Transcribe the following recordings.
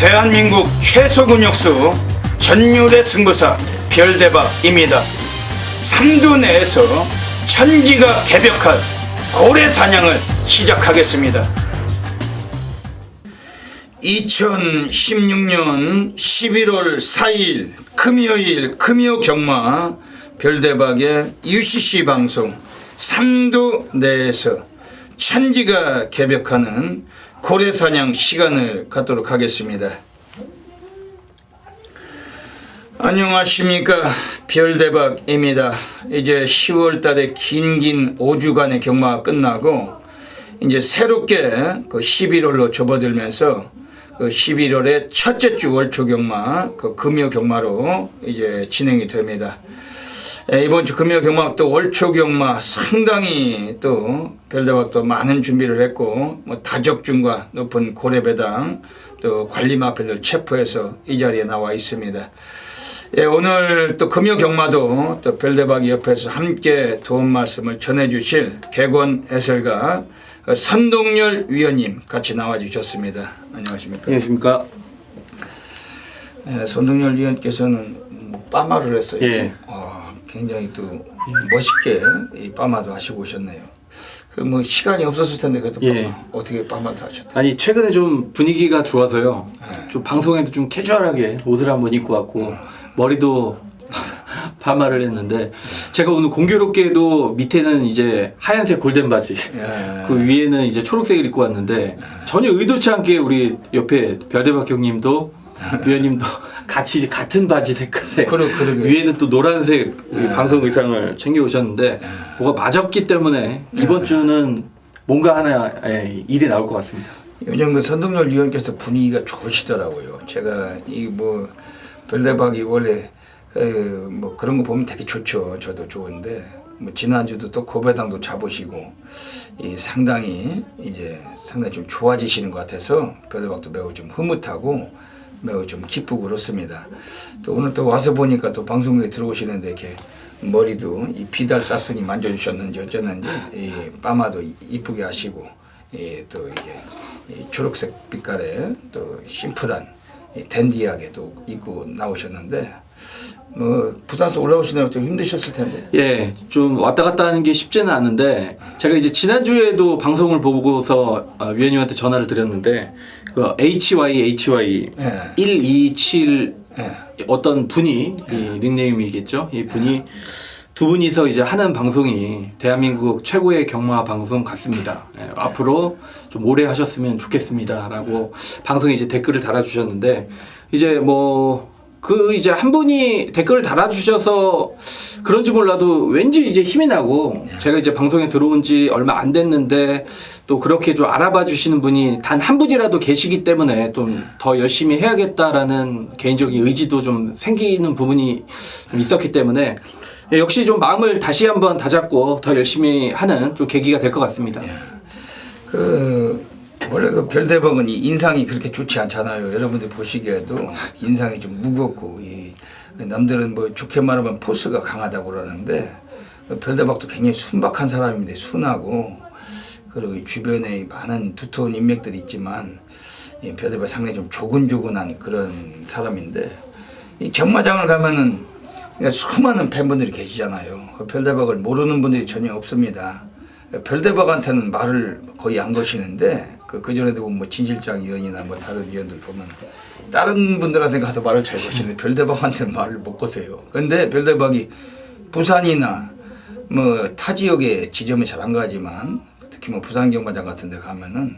대한민국 최소 근육수 전율의 승부사 별대박입니다. 삼두 내에서 천지가 개벽한 고래 사냥을 시작하겠습니다. 2016년 11월 4일 금요일 금요경마 별대박의 UCC 방송 삼두 내에서 천지가 개벽하는 고래 사냥 시간을 갖도록 하겠습니다. 안녕하십니까, 별대박입니다. 이제 10월 달에 긴 5주간의 경마가 끝나고 이제 새롭게 그 11월로 접어들면서 그 11월의 첫째 주 월초 경마, 그 금요 경마로 이제 진행이 됩니다. 이번 주 금요 경마 또 월초 경마 상당히 또 별대박도 많은 준비를 했고, 뭐 다적중과 높은 고래배당 또 관리마필들 체포해서 이 자리에 나와 있습니다. 오늘 또 금요 경마도 또 별대박이 옆에서 함께 도움 말씀을 전해주실 객원 해설가 선동열 위원님 같이 나와주셨습니다. 안녕하십니까? 안녕하십니까? 선동열 위원께서는 빠마를 했어요. 예. 굉장히 또 멋있게 이 빠마도 하시고 오셨네요. 그 뭐 시간이 없었을 텐데 그래도 예. 어떻게 빠마도 하셨다? 아니 최근에 좀 분위기가 좋아서요. 좀 방송에도 좀 캐주얼하게 옷을 한번 입고 왔고 머리도 파마를 했는데, 제가 오늘 공교롭게도 밑에는 이제 하얀색 골덴 바지, 그 위에는 이제 초록색을 입고 왔는데 전혀 의도치 않게 우리 옆에 별대박 형님도 위원님도 같이 같은 바지 색깔에 위에는 또 노란색 방송 의상을 챙겨 오셨는데 뭐가 맞았기 때문에 이번 주는 뭔가 하나의 일이 나올 것 같습니다. 요즘 그 선동열 위원께서 분위기가 좋으시더라고요. 제가 이 뭐 별대박이 원래 뭐 그런 거 보면 되게 좋죠. 저도 좋은데 뭐 지난주도 또 고배당도 잡으시고 상당히 좀 좋아지시는 것 같아서 별대박도 매우 좀 흐뭇하고 매우 좀 기쁘고 그렇습니다. 또 오늘 또 와서 보니까 또 방송국에 들어오시는데 이렇게 머리도 이 비달 사순이 만져주셨는지 어쩌는지 이 파마도 이쁘게 하시고 또 이게 초록색 빛깔의 또 심플한 댄디하게 또 입고 나오셨는데, 뭐 부산에서 올라오시느라 좀 힘드셨을 텐데. 예, 좀 왔다 갔다 하는 게 쉽지는 않은데, 제가 이제 지난주에도 방송을 보고서 위원님한테 전화를 드렸는데 그 HY 127 어떤 분이 이 닉네임이겠죠. 이 분이 두 분이서 이제 하는 방송이 대한민국 최고의 경마 방송 같습니다. 앞으로 좀 오래 하셨으면 좋겠습니다라고 방송에 이제 댓글을 달아주셨는데, 이제 뭐 이제 한 분이 댓글을 달아주셔서 그런지 몰라도 왠지 이제 힘이 나고, 제가 이제 방송에 들어온 지 얼마 안 됐는데 또 그렇게 좀 알아봐 주시는 분이 단 한 분이라도 계시기 때문에 좀 더 열심히 해야겠다라는 개인적인 의지도 좀 생기는 부분이 좀 있었기 때문에 역시 좀 마음을 다시 한번 다잡고 더 열심히 하는 좀 계기가 될 것 같습니다. 원래 그 별대박은 인상이 그렇게 좋지 않잖아요. 여러분들 보시기에도 인상이 좀 무겁고, 남들은 뭐 좋게 말하면 포스가 강하다고 그러는데 별대박도 굉장히 순박한 사람인데 순하고, 그리고 주변에 많은 두터운 인맥들이 있지만 별대박 상당히 좀 조근조근한 그런 사람인데, 이 경마장을 가면은 수많은 팬분들이 계시잖아요. 별대박을 모르는 분들이 전혀 없습니다. 별대박한테는 말을 거의 안 거시는데, 그 전에도 뭐 진실장 위원이나 뭐 다른 위원들 보면 다른 분들한테 가서 말을 잘 거시는데 별대박한테는 말을 못 거세요. 근데 별대박이 부산이나 뭐 타 지역의 지점에 잘 안 가지만 특히 뭐 부산 경마장 같은 데 가면은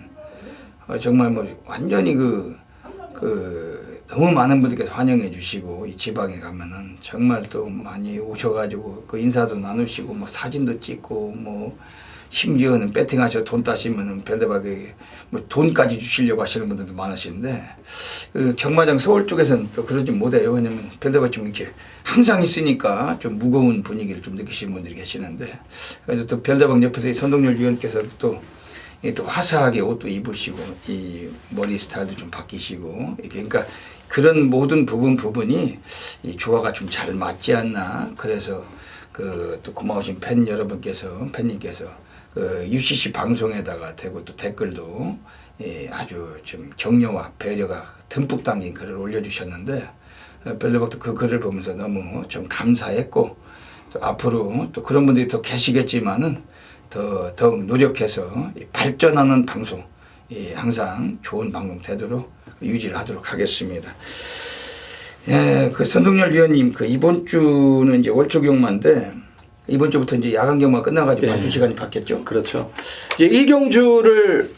정말 뭐 완전히 너무 많은 분들께서 환영해 주시고, 이 지방에 가면은 정말 또 많이 오셔가지고 그 인사도 나누시고 뭐 사진도 찍고, 뭐 심지어는 배팅하셔 돈 따시면은 별대박에 뭐 돈까지 주시려고 하시는 분들도 많으신데, 그 경마장 서울 쪽에서는 또 그러지 못해요. 왜냐면 별대박 좀 이렇게 항상 있으니까 좀 무거운 분위기를 좀 느끼시는 분들이 계시는데, 그래도 또 별대박 옆에서 이 선동열 위원께서도 또 화사하게 옷도 입으시고 이 머리 스타일도 좀 바뀌시고, 그러니까 그런 모든 부분이 이 조화가 좀 잘 맞지 않나. 그래서 또 고마우신 팬님께서 UCC 방송에다가 대고 또 댓글도 아주 좀 격려와 배려가 듬뿍 담긴 글을 올려주셨는데 별대박도 그 글을 보면서 너무 좀 감사했고 또 앞으로 또 그런 분들이 더 계시겠지만은 더욱 노력해서 발전하는 방송 항상 좋은 방송 되도록 유지를 하도록 하겠습니다. 그 선동열 위원님 그 이번 주는 이제 월초 경마인데 이번 주부터 이제 야간 경마 끝나가지고 네. 반주 시간이 바뀌었죠. 그렇죠. 이제 1경주를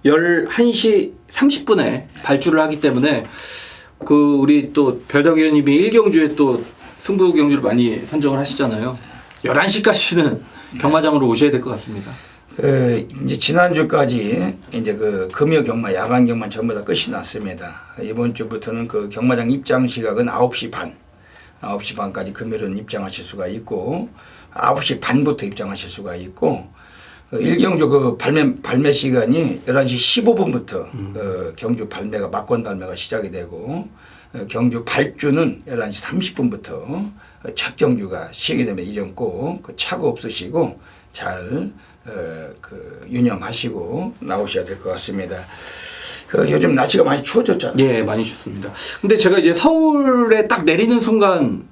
11시 30분에 발주를 하기 때문에 그 우리 또 별덕 의원님이 1경주에 또 승부 경주를 많이 선정을 하시잖아요. 11시까지는 경마장으로 오셔야 될 것 같습니다. 이제 지난주까지 이제 그 금요 경마, 야간 경마 전부 다 끝이 났습니다. 이번 주부터는 그 경마장 입장 시각은 9시 반, 9시 반까지 금요일은 입장하실 수가 있고 9시 반부터 입장하실 수가 있고 1경주 그 발매 시간이 11시 15분부터 경주 발매가 막권 발매가 시작이 되고 경주 발주는 11시 30분부터 첫 경주가 시작이 되면 이점 꼭 그 착오 없으시고 잘 유념하시고 나오셔야 될 것 같습니다. 요즘 날씨가 많이 추워졌잖아요. 예, 많이 춥습니다. 근데 제가 이제 서울에 딱 내리는 순간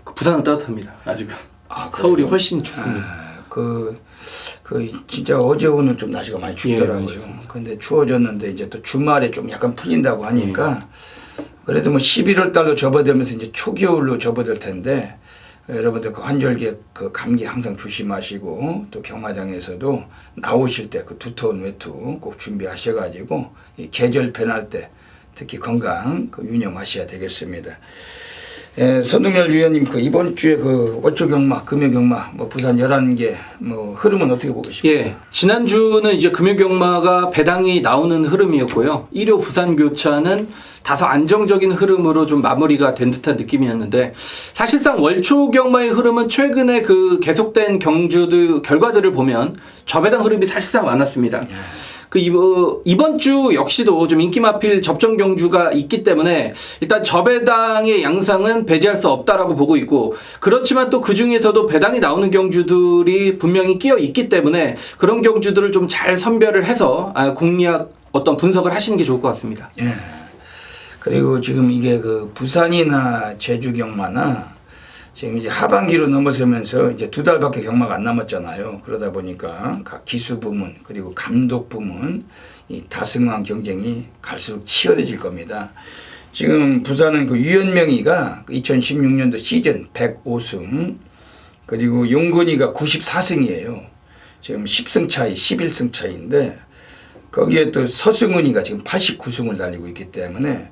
그 부산은 따뜻합니다. 아직은. 서울이 훨씬 춥습니다. 진짜 어제 오늘 좀 날씨가 많이 춥더라고요. 예, 근데 추워졌는데 이제 또 주말에 좀 약간 풀린다고 하니까 그래도 뭐 11월 달로 접어들면서 이제 초겨울로 접어들 텐데 여러분들 그 환절기 그 감기 항상 조심하시고 또 경마장에서도 나오실 때 그 두터운 외투 꼭 준비하셔가지고 이 계절 변할 때 특히 건강 그 유념하셔야 되겠습니다. 선동열 위원님 그 이번 주에 그 월초 경마, 금요 경마 뭐 부산 11개 뭐 흐름은 어떻게 보고 계십니까? 예, 지난주는 이제 금요 경마가 배당이 나오는 흐름이었고요. 1호 부산 교차는 다소 안정적인 흐름으로 좀 마무리가 된 듯한 느낌이었는데 사실상 월초 경마의 흐름은 최근에 그 계속된 경주들 결과들을 보면 저배당 흐름이 사실상 많았습니다. 그 이번 주 역시도 좀 인기 마필 접전 경주가 있기 때문에 일단 저배당의 양상은 배제할 수 없다라고 보고 있고 그렇지만 또 그 중에서도 배당이 나오는 경주들이 분명히 끼어 있기 때문에 그런 경주들을 좀 잘 선별을 해서 공략 어떤 분석을 하시는 게 좋을 것 같습니다. 예. 그리고 지금 이게 그 부산이나 제주 경마나 지금 이제 하반기로 넘어서면서 이제 2달밖에 경마가 안 남았잖아요. 그러다 보니까 각 기수 부문 그리고 감독 부문 이 다승왕 경쟁이 갈수록 치열해질 겁니다. 지금 부산은 그 유현명이가 2016년도 시즌 105승 그리고 용건이가 94승이에요. 지금 10승 차이, 11승 차이인데 거기에 또 서승훈이가 지금 89승을 달리고 있기 때문에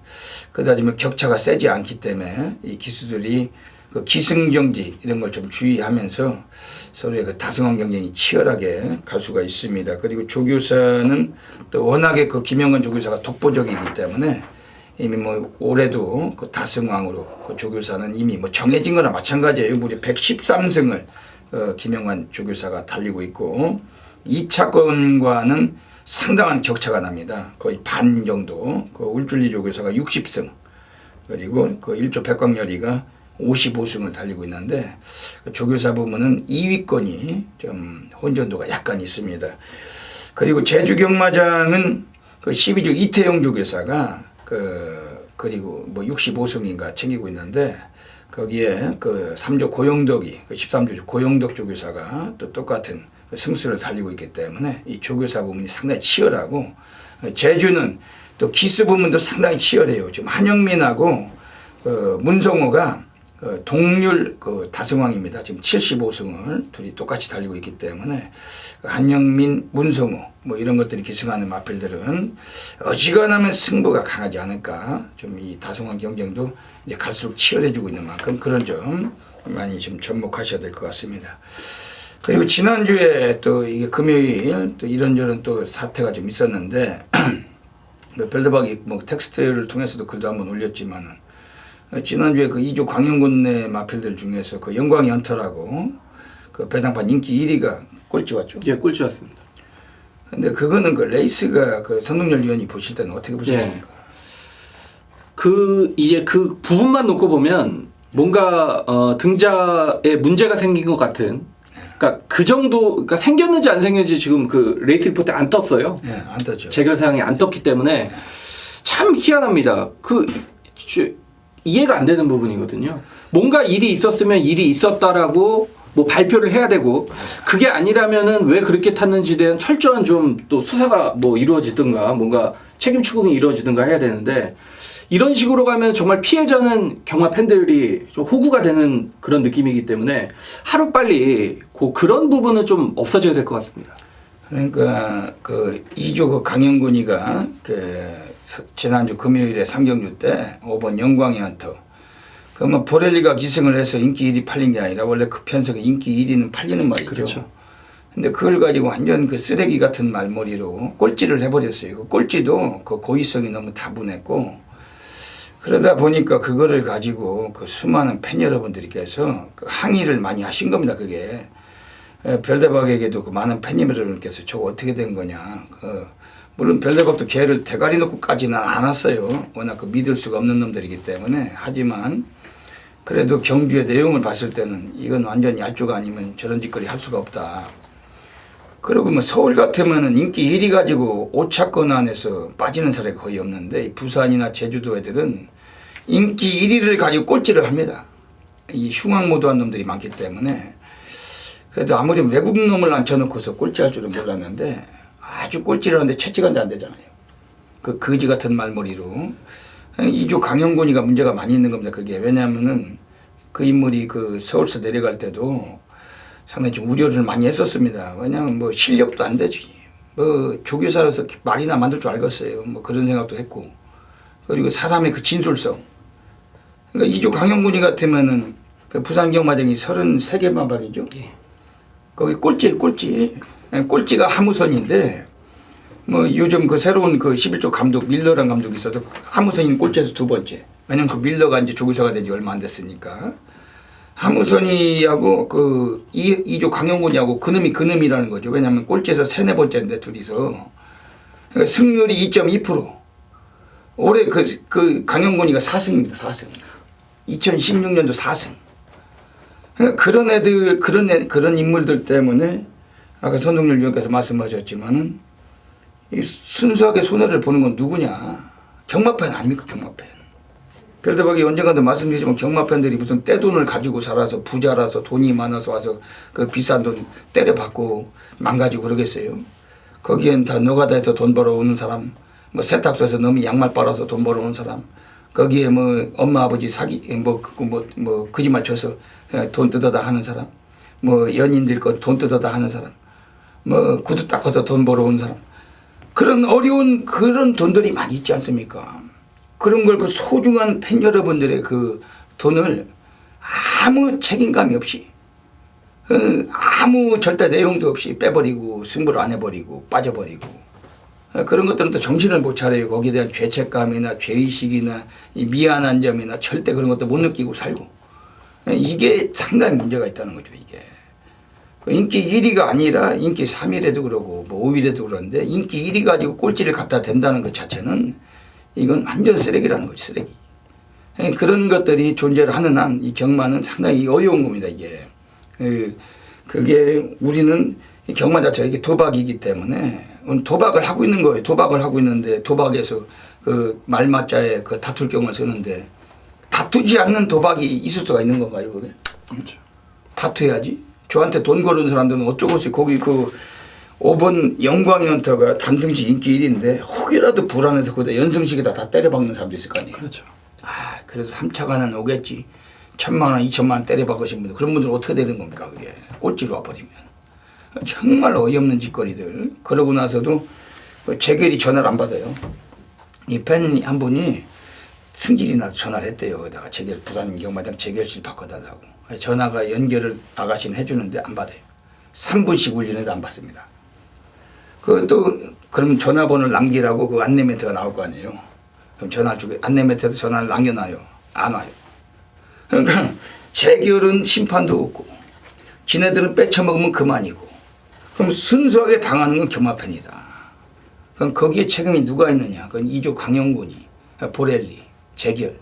그다지 격차가 세지 않기 때문에 이 기수들이 그 기승정지 이런 걸 좀 주의하면서 서로의 그 다승왕 경쟁이 치열하게 갈 수가 있습니다. 그리고 조교사는 또 워낙에 그 김영건 조교사가 독보적이기 때문에 이미 뭐 올해도 그 다승왕으로 그 조교사는 이미 뭐 정해진 거나 마찬가지예요. 무려 113승을 김영관 조교사가 달리고 있고 2차권과는 상당한 격차가 납니다. 거의 반 정도. 그 울줄리 조교사가 60승 그리고 그 1조 백광열이가 55승을 달리고 있는데 조교사 부문은 2위권이 좀 혼전도가 약간 있습니다. 그리고 제주 경마장은 그 12조 이태영 조교사가 그리고 뭐 65승인가 챙기고 있는데 거기에 그 3조 고영덕이 그 13조 고영덕 조교사가 또 똑같은 승수를 달리고 있기 때문에 이 조교사 부문이 상당히 치열하고 제주는 또 기수 부문도 상당히 치열해요. 지금 한영민하고 문성호가 동률 다승왕입니다. 지금 75승을 둘이 똑같이 달리고 있기 때문에 한영민, 문성호 뭐 이런 것들이 기승하는 마필들은 어지간하면 승부가 강하지 않을까. 좀 이 다승왕 경쟁도 이제 갈수록 치열해지고 있는 만큼 그런 점 많이 좀 접목하셔야 될 것 같습니다. 그리고 지난주에 또 이게 금요일 또 이런저런 또 사태가 좀 있었는데 별대박이 뭐 텍스트를 통해서도 글도 한번 올렸지만은 지난주에 그 2조 광영군내 마필들 중에서 그 영광이 헌터라고 그 배당판 인기 1위가 꼴찌 왔죠. 예, 꼴찌 왔습니다. 근데 그거는 그 레이스가 그 선동열 위원이 보실 때는 어떻게 보셨습니까? 이제 그 부분만 놓고 보면 뭔가 등자에 문제가 생긴 것 같은 그러니까 그 정도, 그러니까 생겼는지 안 생겼는지 지금 그 레이스 리포트에 안 떴어요. 네, 안 떴죠. 재결 사항이 안 떴기 때문에 참 희한합니다. 이해가 안 되는 부분이거든요. 뭔가 일이 있었으면 일이 있었다라고 뭐 발표를 해야 되고, 그게 아니라면은 왜 그렇게 탔는지에 대한 철저한 좀 또 수사가 뭐 이루어지든가 뭔가 책임 추궁이 이루어지든가 해야 되는데, 이런 식으로 가면 정말 피해자는 경마 팬들이 좀 호구가 되는 그런 느낌이기 때문에 하루빨리 그런 부분은 좀 없어져야 될 것 같습니다. 그러니까 그 2조 그 강영군이가 지난주 금요일에 상경주 때 5번 영광의 헌터, 그러면 보렐리가 기승을 해서 인기 1위 팔린 게 아니라 원래 그 편성에 인기 1위는 팔리는 말이죠. 그렇죠. 근데 그걸 가지고 완전 그 쓰레기 같은 말머리로 꼴찌를 해버렸어요. 그 꼴찌도 그 고의성이 너무 다분했고, 그러다 보니까 그거를 가지고 그 수많은 팬 여러분들께서 그 항의를 많이 하신 겁니다. 그게 별대박에게도 그 많은 팬 여러분께서 저거 어떻게 된 거냐. 물론 별대박도 걔를 대가리 놓고까지는 안 왔어요. 워낙 그 믿을 수가 없는 놈들이기 때문에. 하지만 그래도 경주의 내용을 봤을 때는 이건 완전 얄조가 아니면 저런 짓거리 할 수가 없다. 그리고 뭐 서울 같으면은 인기 1위 가지고 5차권 안에서 빠지는 사례가 거의 없는데, 부산이나 제주도 애들은 인기 1위를 가지고 꼴찌를 합니다. 이 흉악모도한 놈들이 많기 때문에. 그래도 아무리 외국 놈을 앉혀놓고서 꼴찌할 줄은 몰랐는데 아주 꼴찌를 하는데 채찍 한 대 안 되잖아요. 그 거지 같은 말머리로. 2조 강영곤이가 문제가 많이 있는 겁니다. 그게 왜냐하면은 그 인물이 그 서울서 내려갈 때도 상당히 좀 우려를 많이 했었습니다. 왜냐하면 뭐 실력도 안 되지. 뭐 조교사로서 말이나 만들 줄 알겠어요. 뭐 그런 생각도 했고. 그리고 사람의 그 진술성. 그러니까 2조 강영군이 같으면은 그 부산경마장이 33개 마박이죠. 예. 거기 꼴찌가 하무선인데, 뭐 요즘 그 새로운 그 11조 감독 밀러란 감독이 있어서 하무선이 꼴찌에서 두 번째. 왜냐면 그 밀러가 이제 조교사가 된 지 얼마 안 됐으니까. 하무선이하고 그 2조 강영군이하고 그놈이라는 거죠. 왜냐면 꼴찌에서 3, 4번째인데 둘이서. 그러니까 승률이 2.2%. 올해 그 강영군이가 4승입니다. 4승. 2016년도 4승. 그런 애들, 그런 인물들 때문에 아까 선동열 위원께서 말씀하셨지만은 이 순수하게 손해를 보는 건 누구냐? 경마팬 아닙니까? 경마팬. 별대박이 언젠가도 말씀드리지만 경마팬들이 무슨 떼돈을 가지고 살아서 부자라서 돈이 많아서 와서 그 비싼 돈 때려받고 망가지고 그러겠어요. 거기엔 다 노가다에서 돈 벌어오는 사람, 뭐 세탁소에서 너무 양말 빨아서 돈 벌어오는 사람, 거기에 뭐 엄마 아버지 사기 뭐 거짓말 쳐서 돈 뜯어다 하는 사람, 뭐 연인들 거 돈 뜯어다 하는 사람, 뭐 구두 닦아서 돈 벌어온 사람, 그런 어려운 그런 돈들이 많이 있지 않습니까? 그런 걸 그 소중한 팬 여러분들의 그 돈을 아무 책임감이 없이, 아무 절대 내용도 없이 빼버리고 승부를 안 해버리고 빠져버리고, 그런 것들은 또 정신을 못 차려요. 거기에 대한 죄책감이나 죄의식이나 이 미안한 점이나 절대 그런 것도 못 느끼고 살고. 이게 상당히 문제가 있다는 거죠. 이게 인기 1위가 아니라 인기 3위라도 그러고 뭐 5위라도 그러는데 인기 1위 가지고 꼴찌를 갖다 댄다는 것 자체는 이건 완전 쓰레기라는 거지. 쓰레기. 그런 것들이 존재를 하는 한 이 경마는 상당히 어려운 겁니다. 이게 그게 우리는 이 경마 자체가 이게 도박이기 때문에 도박을 하고 있는 거예요. 도박을 하고 있는데 도박에서 그 말맞자에 그 다툴 경을 쓰는데 다투지 않는 도박이 있을 수가 있는 건가요, 그게? 그렇죠. 다투야지. 저한테 돈 거는 사람들은 어쩌고지 거기 그 5번 영광의 헌터가 단승시 인기 1위인데 혹이라도 불안해서 거기다 연승식에다 다 때려박는 사람도 있을 거 아니에요. 그렇죠. 아, 그래서 3차가는 오겠지. 1,000만 원, 2,000만 원 때려박으신 분들, 그런 분들은 어떻게 되는 겁니까, 그게? 꼴찌로 와버리면. 정말 어이없는 짓거리들. 그러고 나서도 재결이 전화를 안 받아요. 이 팬 한 분이 승질이 나서 전화를 했대요. 거기다가 재결, 부산 경마장 재결실 바꿔달라고. 전화가 연결을 아가씨는 해주는데 안 받아요. 3분씩 울리는데 안 받습니다. 그것도 그럼 전화번호를 남기라고 그 안내 멘트가 나올 거 아니에요. 그럼 전화 주게 안내 멘트에서 전화를 남겨놔요. 안 와요. 그러니까 재결은 심판도 없고 지네들은 뺏쳐먹으면 그만이고, 그럼 순수하게 당하는 건 경마팬이다. 그럼 거기에 책임이 누가 있느냐? 그건 2조 강영군이, 보렐리, 재결,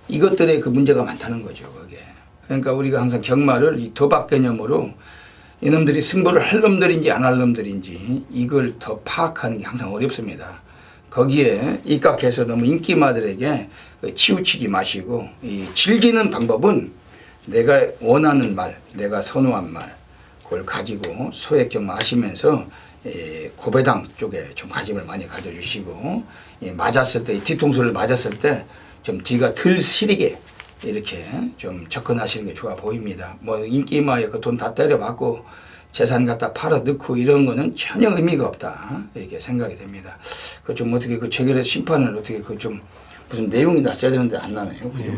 이것들의 그 문제가 많다는 거죠. 그게. 그러니까 우리가 항상 경마를 이 도박 개념으로 이놈들이 승부를 할 놈들인지 안 할 놈들인지 이걸 더 파악하는 게 항상 어렵습니다. 거기에 입각해서 너무 인기마들에게 치우치지 마시고 이 즐기는 방법은 내가 원하는 말, 내가 선호한 말 그걸 가지고 소액 경마하시면서 고배당 쪽에 좀 관심을 많이 가져주시고 맞았을 때 뒤통수를 맞았을 때 좀 뒤가 덜 시리게 이렇게 좀 접근하시는 게 좋아 보입니다. 뭐 인기마에 그 돈 다 때려받고 재산 갖다 팔아 넣고 이런 거는 전혀 의미가 없다 이렇게 생각이 됩니다. 그 좀 어떻게 그 재결의 심판을 어떻게 그 좀 무슨 내용이 났어야 되는데 안 나네요. 그죠?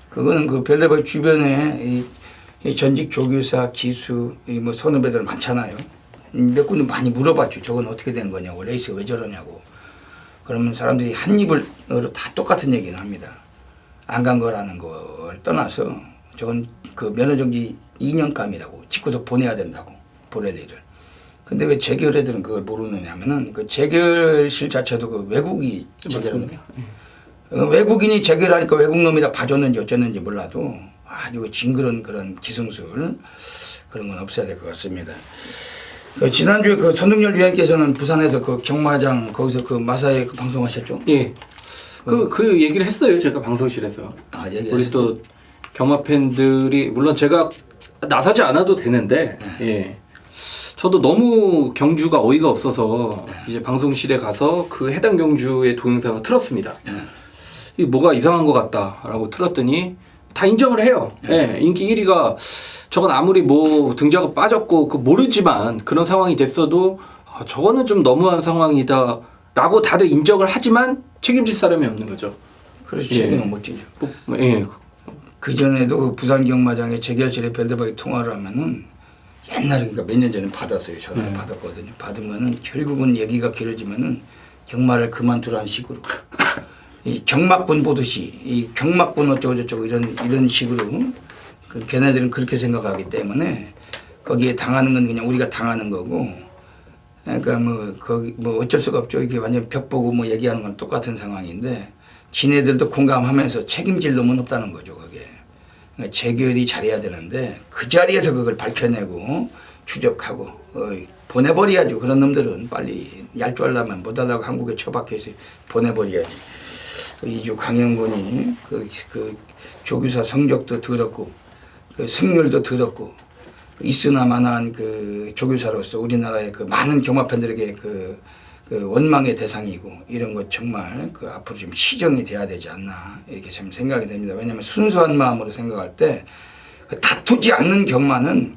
그거는 그 별대박 주변에 이 전직 조교사, 기수, 이 뭐 선후배들 많잖아요. 몇 군데 많이 물어봤죠. 저건 어떻게 된 거냐고, 레이스 왜 저러냐고. 그러면 사람들이 한 입을 다 똑같은 얘기는 합니다. 안 간 거라는 걸 떠나서 저건 그 면허정지 2년감이라고 직구석 보내야 된다고 보낼 일을. 근데 왜 재결 애들은 그걸 모르느냐면은 그 재결실 자체도 그 외국이 재결하는 거예요. 외국인이 재결하니까 외국놈이라 봐줬는지 어쨌는지 몰라도 아주 징그러운 그런 기승술 그런 건 없어야 될 것 같습니다. 지난주에 그 선동열 위원께서는 부산에서 그 경마장 거기서 그 마사에 그 방송하셨죠? 예. 그 얘기를 했어요. 제가 방송실에서. 우리 또 경마 팬들이 물론 제가 나서지 않아도 되는데 예. 저도 너무 경주가 어이가 없어서 이제 방송실에 가서 그 해당 경주의 동영상을 틀었습니다. 이 뭐가 이상한 것 같다라고 틀었더니 다 인정을 해요. 예, 인기 1위가 저건 아무리 뭐 등자가 빠졌고 그 모르지만 그런 상황이 됐어도 저거는 좀 너무한 상황이다라고 다들 인정을 하지만 책임질 사람이 없는 거죠. 그렇죠. 책임은 못 지죠. 예. 그 전에도 부산 경마장에 재결실에 별대박이 통화를 하면은 옛날에 그러니까 몇 년 전에 받았어요. 전화를 받았거든요. 받으면은 결국은 얘기가 길어지면은 경마를 그만두라는 식으로 이 경마꾼 보듯이 이 경마꾼 어쩌고 저쩌고 이런 식으로 그 걔네들은 그렇게 생각하기 때문에 거기에 당하는 건 그냥 우리가 당하는 거고 그러니까 뭐 거기 뭐 어쩔 수가 없죠. 이게 완전 벽 보고 뭐 얘기하는 건 똑같은 상황인데 지네들도 공감하면서 책임질 놈은 없다는 거죠. 그게 그러니까 재결이 잘해야 되는데 그 자리에서 그걸 밝혀내고 추적하고 보내버려야죠. 그런 놈들은 빨리 얄줄하려면 못하려고 한국에 처박혀서 보내버려야지. 이주 강영군이 그 조교사 성적도 더럽고 그 승률도 더럽고 있으나마나한 그 조교사로서 우리나라의 그 많은 경마팬들에게 그 원망의 대상이고 이런 것 정말 그 앞으로 좀 시정이 돼야 되지 않나 이렇게 좀 생각이 됩니다. 왜냐하면 순수한 마음으로 생각할 때 다투지 않는 경마는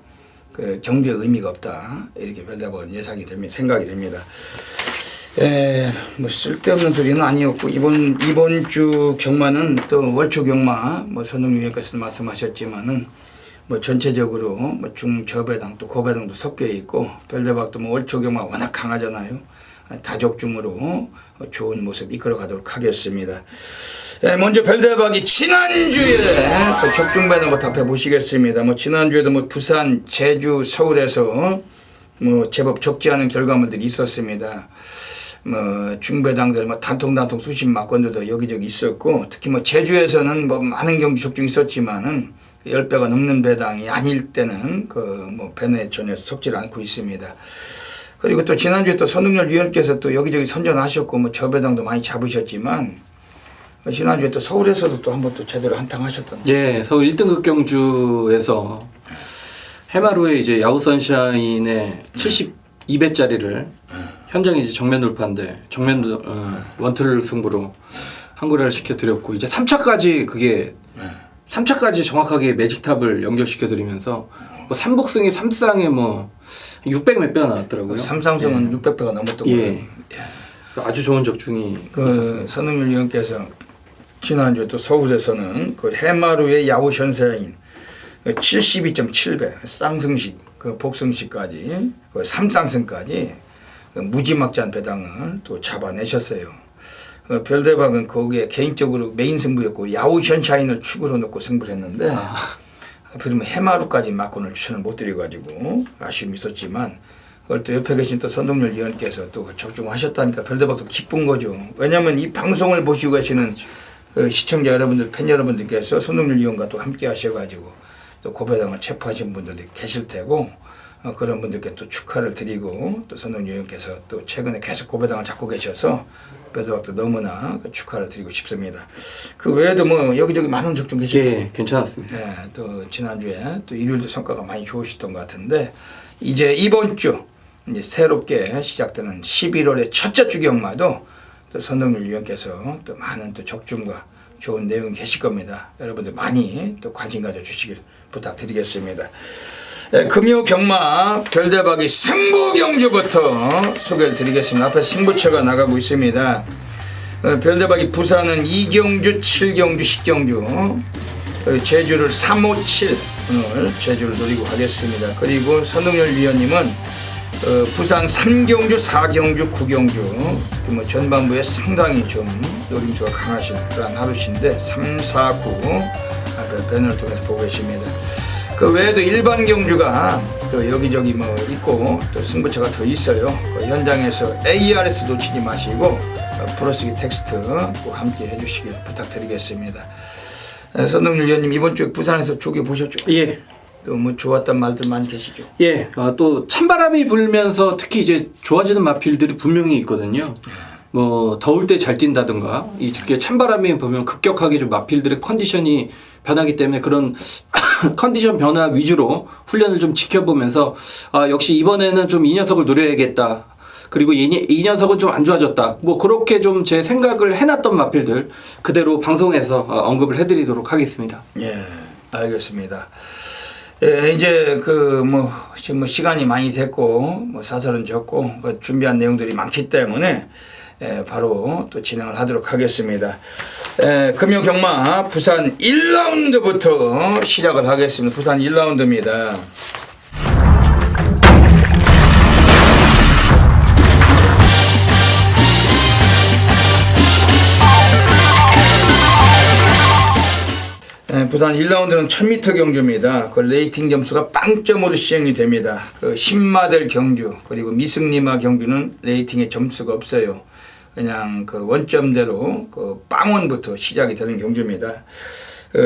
그 경주에 의미가 없다 이렇게 별다른 예상이 됩니다. 생각이 됩니다. 뭐 쓸데없는 소리는 아니었고 이번 주 경마는 또 월초 경마 뭐 선웅 위원께서 말씀하셨지만은 뭐 전체적으로 뭐 중저배당 또 고배당도 섞여 있고 별대박도 뭐 월초 경마 워낙 강하잖아요. 다적중으로 좋은 모습 이끌어 가도록 하겠습니다. 먼저 별대박이 지난주에 그 적중배당 뭐 답해 보시겠습니다. 뭐 지난주에도 뭐 부산, 제주, 서울에서 뭐 제법 적지 않은 결과물들이 있었습니다. 뭐 중배당들 뭐 단통 수십 막건들도 여기저기 있었고 특히 뭐 제주에서는 뭐 많은 경주 적중이 있었지만은 10배가 넘는 배당이 아닐 때는 그 뭐 배내 전혀 속질 않고 있습니다. 그리고 또 지난주에 또 선동열 위원께서 또 여기저기 선전하셨고 뭐 저배당도 많이 잡으셨지만 지난주에 또 서울에서도 또 한번 또 제대로 한탕 하셨던. 예, 서울 1등급 경주에서 해마루에 이제 야후선샤인의 72배짜리를 현장에 이제 정면 돌파인데 정면 원투를 승부로 한구를 시켜드렸고 이제 3차까지 그게 3차까지 정확하게 매직탑을 연결시켜드리면서 뭐 3복승이 3쌍에 뭐 600 몇 배가 나왔더라고요. 삼상승은 600배가 넘었던 거예요. 아주 좋은 적중이 있었습니다. 선흥률 위원께서 지난주 또 서울에서는 그 해마루의 야후선샤인 72.7배 쌍승식 그 복승식까지 그 3쌍승까지 그 무지막지한 배당을 또 잡아내셨어요. 별대박은 거기에 개인적으로 메인 승부였고 야후선샤인을 축으로 놓고 승부를 했는데 하필이면 해마루까지 막권을 추천을 못 드려가지고 아쉬움이 있었지만 그걸 또 옆에 계신 또 선동열 위원께서 또 적중하셨다니까 별대박도 기쁜 거죠. 왜냐하면 이 방송을 보시고 계시는 그 시청자 여러분들, 팬 여러분들께서 선동열 위원과 또 함께 하셔가지고 또 고배당을 체포하신 분들이 계실 테고 그런 분들께 또 축하를 드리고 또 선동열 의원께서 또 최근에 계속 고배당을 잡고 계셔서 별도박도 너무나 축하를 드리고 싶습니다. 그 외에도 뭐 여기저기 많은 적중 계시고 예, 괜찮았습니다. 네, 또 지난주에 또 일요일도 성과가 많이 좋으셨던 것 같은데 이제 이번 주 이제 새롭게 시작되는 11월의 첫째 주 경마도 또 선동열 위원께서 또 많은 또 적중과 좋은 내용이 계실 겁니다. 여러분들 많이 또 관심 가져 주시길 부탁드리겠습니다. 네, 금요 경마 별대박이 승부 경주부터 소개를 드리겠습니다. 앞에 승부처가 나가고 있습니다. 별대박이 부산은 2경주, 7경주, 10경주, 제주를 357 오늘 제주를 노리고 가겠습니다. 그리고 선동열 위원님은 부산 3경주, 4경주, 9경주 뭐 전반부에 상당히 좀 노림수가 강하신 그런 하루신데 3, 4, 9 앞에 배너를 통해서 보고 계십니다. 그 외에도 일반 경주가 또 여기저기 뭐 있고 또 승부처가 더 있어요. 그 현장에서 ARS 놓치지 마시고 플러스기 텍스트 꼭 함께 해주시길 부탁드리겠습니다. 선동열 위원님 이번 주에 부산에서 조기 보셨죠? 예. 또 뭐 좋았단 말들 많이 계시죠? 예, 또 찬바람이 불면서 특히 이제 좋아지는 마필들이 분명히 있거든요. 뭐 더울 때 잘 뛴다든가 이렇게 찬바람이 보면 급격하게 좀 마필들의 컨디션이 변하기 때문에 그런 컨디션 변화 위주로 훈련을 좀 지켜보면서 역시 이번에는 좀 이 녀석을 노려야겠다. 그리고 이 녀석은 좀 안 좋아졌다. 뭐 그렇게 좀 제 생각을 해놨던 마필들 그대로 방송에서 언급을 해드리도록 하겠습니다. 예, 알겠습니다. 예, 이제 지금 뭐 시간이 많이 됐고 뭐 사설은 적고 준비한 내용들이 많기 때문에 바로 또 진행을 하도록 하겠습니다. 금요 경마 부산 1라운드부터 시작을 하겠습니다. 부산 1라운드입니다. 부산 1라운드는 1000m 경주입니다. 그 레이팅 점수가 빵점으로 시행이 됩니다. 그 신마들 경주 그리고 미승리마 경주는 레이팅에 점수가 없어요. 그냥 그 원점대로 그 빵원부터 시작이 되는 경주입니다.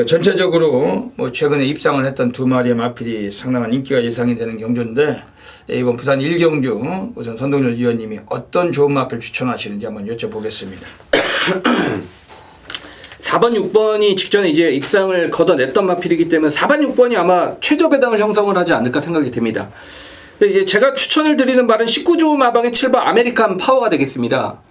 전체적으로 뭐 최근에 입상을 했던 두 마리의 마필이 상당한 인기가 예상이 되는 경주인데 이번 부산 1경주 우선 선동열 위원님이 어떤 좋은 마필 추천하시는지 한번 여쭤보겠습니다. 4번, 6번이 직전에 이제 입상을 걷어냈던 마필이기 때문에 4번, 6번이 아마 최저 배당을 형성을 하지 않을까 생각이 됩니다. 근데 이제 제가 추천을 드리는 말은 19조 마방의 7번 아메리칸 파워가 되겠습니다.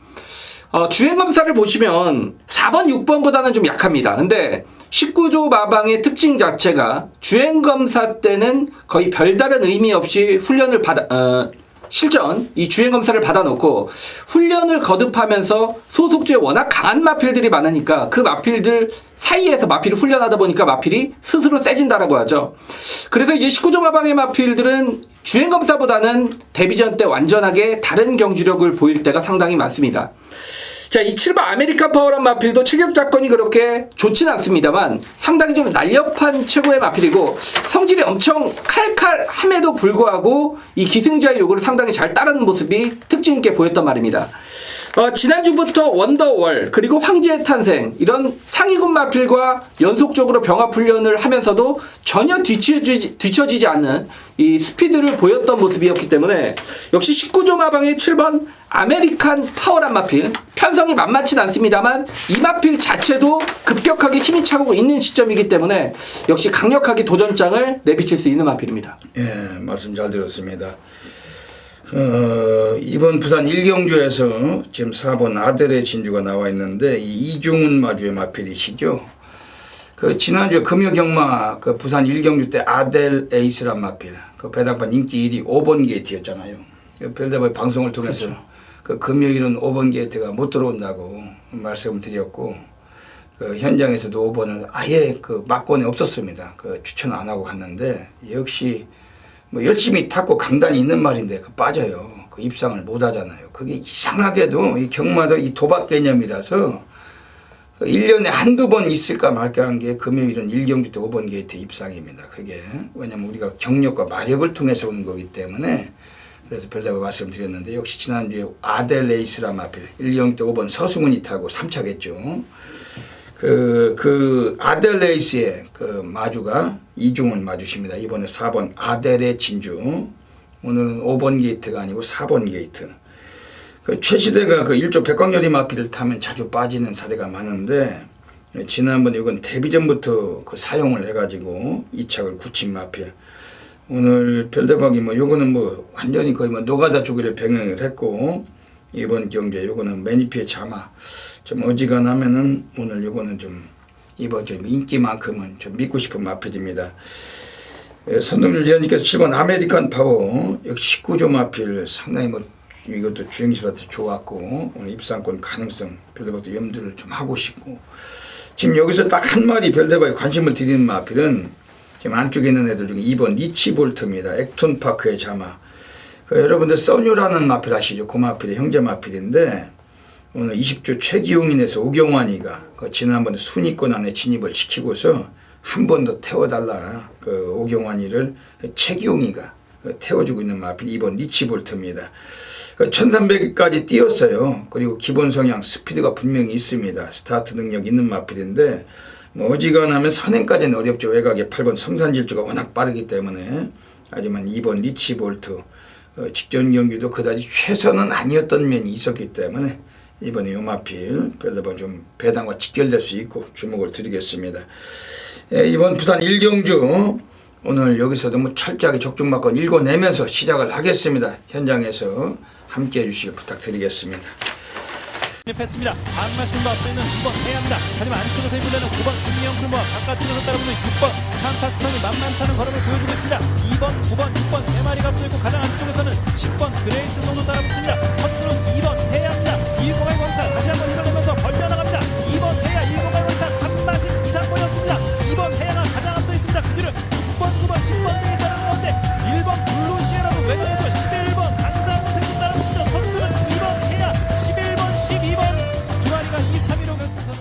주행 검사를 보시면 4번, 6번보다는 좀 약합니다. 근데 19조 마방의 특징 자체가 주행 검사 때는 거의 별다른 의미 없이 훈련을 실전 이 주행 검사를 받아놓고 훈련을 거듭하면서 소속주에 워낙 강한 마필들이 많으니까 그 마필들 사이에서 마필을 훈련하다 보니까 마필이 스스로 세진다라고 하죠. 그래서 이제 19조 마방의 마필들은 주행 검사보다는 데뷔전 때 완전하게 다른 경주력을 보일 때가 상당히 많습니다. 자, 이 7번 아메리칸 파워란 마필도 체격 작건이 그렇게 좋진 않습니다만 상당히 좀 날렵한 최고의 마필이고 성질이 엄청 칼칼함에도 불구하고 이 기승자의 요구를 상당히 잘 따르는 모습이 특징 있게 보였단 말입니다. 지난주부터 원더월 그리고 황제의 탄생 이런 상위군 마필과 연속적으로 병합 훈련을 하면서도 전혀 뒤처지지 않는 이 스피드를 보였던 모습이었기 때문에 역시 19조 마방의 7번 아메리칸 파워란 마필 편성이 만만치 않습니다만 이 마필 자체도 급격하게 힘이 차고 있는 시점이기 때문에 역시 강력하게 도전장을 내비칠 수 있는 마필입니다. 예, 말씀 잘 들었습니다. 이번 부산 1경주에서 지금 4번 아델의 진주가 나와 있는데 이중훈 마주의 마필이시죠. 그 지난주 금요 경마 그 부산 1경주 때 아델 에이스란 마필 그 배당판 인기 1위 5번 게이트였잖아요. 별대박 방송을 통해서 그렇죠. 그 금요일은 5번 게이트가 못 들어온다고 말씀을 드렸고 그 현장에서도 5번을 아예 그 막권에 없었습니다. 그 추천 안 하고 갔는데 역시 뭐 열심히 탔고 강단이 있는 말인데 그 빠져요. 그 입상을 못 하잖아요. 그게 이상하게도 이 경마도 이 도박 개념이라서 1년에 한두 번 있을까 말까 한 게 금요일은 1경주 때 5번 게이트 입상입니다. 그게 왜냐면 우리가 경력과 마력을 통해서 오는 거기 때문에 그래서 별다른 말씀드렸는데 역시 지난주에 아델레이스라 마필 1경주 때 5번 서승훈이 타고 3차겠죠. 그 아델레이스의 그 마주가 이중훈 마주십니다. 이번에 4번 아델의 진주 오늘은 5번 게이트가 아니고 4번 게이트. 그 최시대가 그 1조 백광열이 마피를 타면 자주 빠지는 사례가 많은데 지난번에 이건 데뷔 전부터 그 사용을 해가지고 이착을 굳힌 마필. 오늘 별대박이 뭐 요거는 뭐 완전히 거의 뭐 노가다 주기를 병행을 했고 이번 경기에 요거는 매니피의 자마 좀 어지간하면은 오늘 요거는 좀 이번 좀 인기만큼은 좀 믿고 싶은 마필입니다. 선동열 위원님께서 7번 아메리칸 파워 역시 19조 마필 상당히 뭐 이것도 주행수한테 좋았고 오늘 입상권 가능성 별대박도 염두를 좀 하고 싶고 지금 여기서 딱 한 마리 별대박에 관심을 드리는 마필은 지금 안쪽에 있는 애들 중에 2번 리치볼트입니다. 액톤파크의 자마. 여러분들 써뉴라는 마필 아시죠? 그 마필의 형제 마필인데 오늘 20조 최기용인에서 오경환이가 지난번에 순위권 안에 진입을 시키고서 한 번 더 태워달라. 오경환이를 최기용이가 태워주고 있는 마필 2번 리치볼트입니다. 1300까지 뛰었어요. 그리고 기본 성향 스피드가 분명히 있습니다. 스타트 능력 있는 마필인데 뭐 어지간하면 선행까지는 어렵죠. 외곽에 8번 성산질주가 워낙 빠르기 때문에. 하지만 2번 리치볼트 직전 경기도 그다지 최선은 아니었던 면이 있었기 때문에 이번에 요 마필 별다번 좀 배당과 직결될 수 있고 주목을 드리겠습니다. 이번 부산 1경주 오늘 여기서도 뭐 철저하게 적중받고 읽어내면서 시작을 하겠습니다. 현장에서 함께 해주시길 부탁드리겠습니다. 했습니다. 악마팀과 앞서 있는 2번 해야합니다. 하지만 안쪽에서 이번에는 9번 김명풀과 바깥쪽에서 따라붙는 6번 산타스턴이 만만찮은 걸음을 보여주고 있습니다. 2번, 9번, 6번 세 마리가 앞서 있고 가장 안쪽에서는 10번 그레이트 정도 따라붙습니다. 선두는 2번 해야입니다. 1번의 광차 다시 한번 밀어내면서 벌려나갑니다. 2번 해야 1번의 광차 한 마신 이상 걸렸습니다. 2번 해야가 가장 앞서 있습니다. 그 뒤를 6번, 9번, 10번 등이 따라가는데 1번 블루시에라도 외곽에서 11번 강자고 생긴 따라붙습니다. 선두는 2번 해야 11번, 12번 두 마리가 2, 3위로 결승선을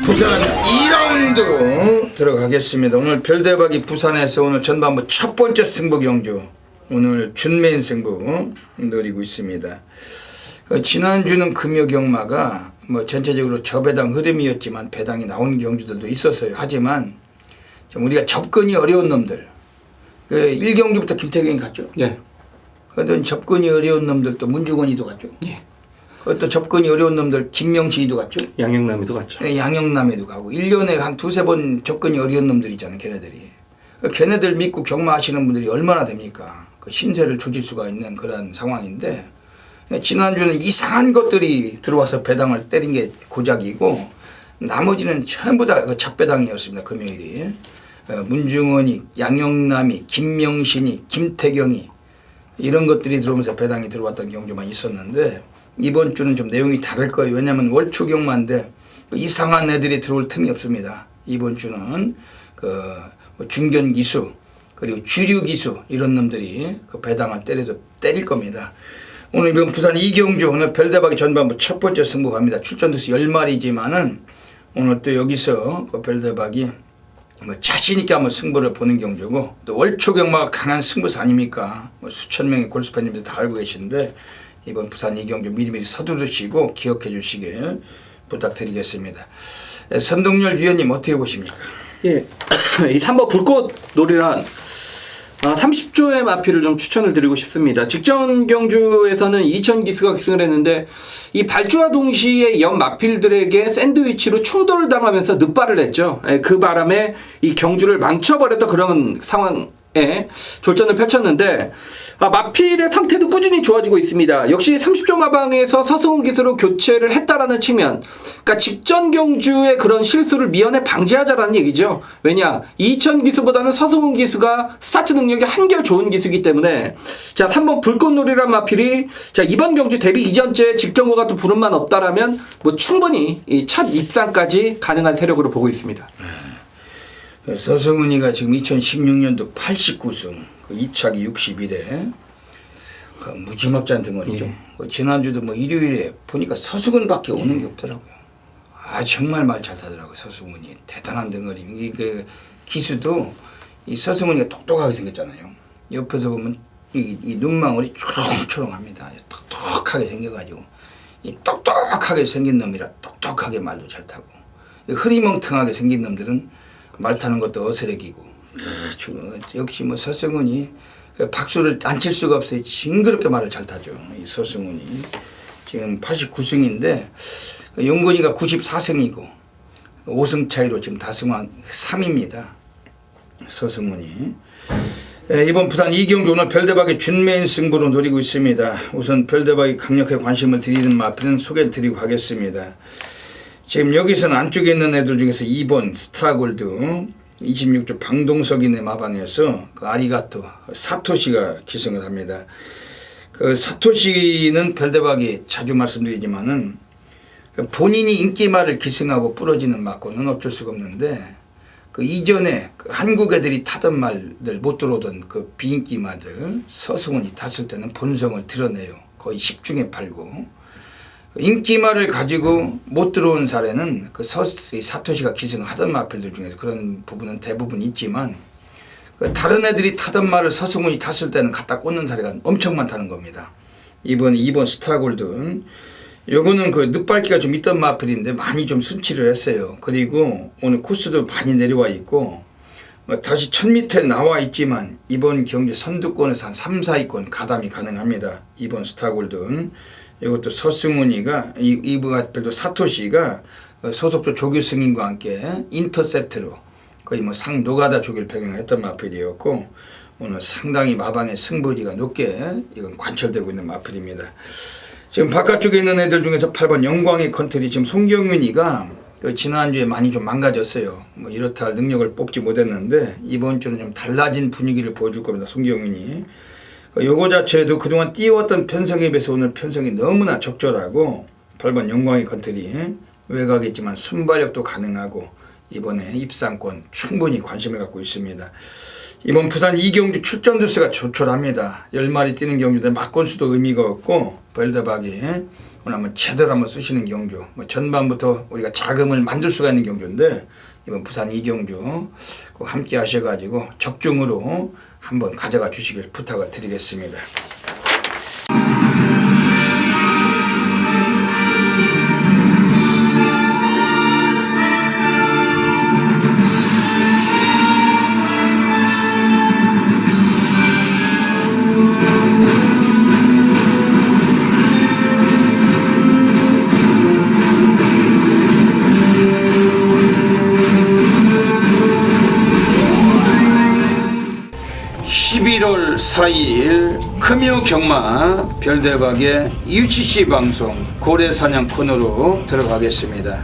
부산 2라운드 들어가겠습니다. 오늘 별대박이 부산에서 오늘 전반부 첫 번째 승부 경주 오늘 준메인 승부 노리고 있습니다. 지난주는 금요경마가 뭐 전체적으로 저배당 흐름이었지만 배당이 나온 경주들도 있었어요. 하지만 좀 우리가 접근이 어려운 놈들 1경주부터 김태경이 갔죠. 네. 그랬더니 접근이 어려운 놈들 또 문중원이도 갔죠. 예. 또 접근이 어려운 놈들 김명신이도 갔죠. 양영남이도 갔죠. 네, 양영남에도 가고 1년에 한 두세 번 접근이 어려운 놈들 있잖아요. 걔네들이. 걔네들 믿고 경마하시는 분들이 얼마나 됩니까? 그 신세를 조질 수가 있는 그런 상황인데 지난주는 이상한 것들이 들어와서 배당을 때린 게 고작이고 나머지는 전부 다 그 잡배당이었습니다. 금요일이. 문중원이, 양영남이, 김명신이, 김태경이 이런 것들이 들어오면서 배당이 들어왔던 경주만 있었는데 이번 주는 좀 내용이 다를 거예요. 왜냐하면 월초경마인데 이상한 애들이 들어올 틈이 없습니다. 이번 주는 그 중견 기수 그리고 주류 기수 이런 놈들이 그 배당을 때릴 겁니다. 오늘 이번 부산 2경주 오늘 별대박이 전반부 첫 번째 승부 갑니다. 출전돼서 10마리지만은 오늘 또 여기서 그 별대박이 뭐 자신있게 한번 승부를 보는 경주고 또 월초경마가 강한 승부사 아닙니까? 뭐 수천 명의 골수팬님들 다 알고 계신데 이번 부산 2경주 미리미리 서두르시고 기억해 주시길 부탁드리겠습니다. 선동열 위원님 어떻게 보십니까? 예, 이 3번 불꽃 놀이란 30조의 마피를 좀 추천을 드리고 싶습니다. 직전 경주에서는 2000 기수가 기승을 했는데 이 발주와 동시에 옆 마필들에게 샌드위치로 충돌을 당하면서 늑발을 했죠. 그 바람에 이 경주를 망쳐버렸던 그런 상황 졸전을 펼쳤는데 마필의 상태도 꾸준히 좋아지고 있습니다. 역시 30조 마방에서 서승훈 기수로 교체를 했다라는 측면, 그러니까 직전 경주의 그런 실수를 미연에 방지하자라는 얘기죠. 왜냐, 2000 기수보다는 서승훈 기수가 스타트 능력이 한결 좋은 기수이기 때문에 자 3번 불꽃놀이란 마필이 자 이번 경주 데뷔 이전째 직전과 같은 부름만 없다라면 뭐 충분히 이 첫 입상까지 가능한 세력으로 보고 있습니다. 서승훈이가 지금 2016년도 89승, 그 2차기 61회, 그 무지막지한 덩어리죠. 예. 지난주도 뭐 일요일에 보니까 서승훈밖에 오는 게 없더라고요. 정말 말 잘 타더라고요. 서승훈이 대단한 덩어리. 그 기수도 이 서승훈이가 똑똑하게 생겼잖아요. 옆에서 보면 이 눈망울이 초롱초롱합니다. 똑똑하게 생겨가지고 이 똑똑하게 생긴 놈이라 똑똑하게 말도 잘 타고 흐리멍텅하게 생긴 놈들은 말 타는 것도 어스레기고 역시 뭐 서승훈이 박수를 안 칠 수가 없어요. 징그럽게 말을 잘 타죠. 이 서승훈이 지금 89승인데 용근이가 94승이고 5승 차이로 지금 다승왕 3입니다. 서승훈이. 이번 부산 이경주 오늘 별대박의 준메인 승부로 노리고 있습니다. 우선 별대박이 강력하게 관심을 드리는 마필은 소개를 드리고 가겠습니다. 지금 여기서는 안쪽에 있는 애들 중에서 2번 스타골드 26조 방동석이네 마방에서 그 아리가토 사토시가 기승을 합니다. 그 사토시는 별대박이 자주 말씀드리지만은 본인이 인기말을 기승하고 부러지는 맞고는 어쩔 수가 없는데 그 이전에 그 한국 애들이 타던 말들 못 들어오던 그 비인기말들 서승훈이 탔을 때는 본성을 드러내요. 거의 10중에 8구. 인기말을 가지고 못 들어온 사례는 그 사토시가 기승하던 마필들 중에서 그런 부분은 대부분 있지만 다른 애들이 타던 말을 서승훈이 탔을 때는 갖다 꽂는 사례가 엄청 많다는 겁니다. 이번 2번 스타골든 요거는 그 늦발기가 좀 있던 마필인데 많이 좀 순치를 했어요. 그리고 오늘 코스도 많이 내려와 있고 다시 1000m에 나와 있지만 이번 경기 선두권에서 한 3, 4위권 가담이 가능합니다. 이번 스타골든 이것도 서승훈이가 이브가필도 사토시가 소속조 조규승인과 함께 인터셉트로 거의 뭐 상 노가다 조기를 배경했던 마필이었고 오늘 상당히 마방의 승부리가 높게 이건 관철되고 있는 마필입니다. 지금 바깥쪽에 있는 애들 중에서 8번 영광의 컨트리 지금 송경윤이가 지난주에 많이 좀 망가졌어요. 뭐 이렇다 할 능력을 뽑지 못했는데 이번 주는 좀 달라진 분위기를 보여줄 겁니다. 송경윤이. 요거 자체도 그동안 띄워왔던 편성에 비해서 오늘 편성이 너무나 적절하고 8번 영광의 컨트리 외곽이지만 순발력도 가능하고 이번에 입상권 충분히 관심을 갖고 있습니다. 이번 부산 이경주 출전 두수가 조촐합니다. 10마리 뛰는 경주인데 막건수도 의미가 없고 별대박이 오늘 한번 제대로 한번 쓰시는 경주 뭐 전반부터 우리가 자금을 만들 수가 있는 경주인데 이번 부산 이경주 꼭 함께 하셔가지고 적중으로 한번 가져가 주시길 부탁을 드리겠습니다. 11월 4일 금요경마 별대박의 UCC 방송 고래사냥 코너로 들어가겠습니다.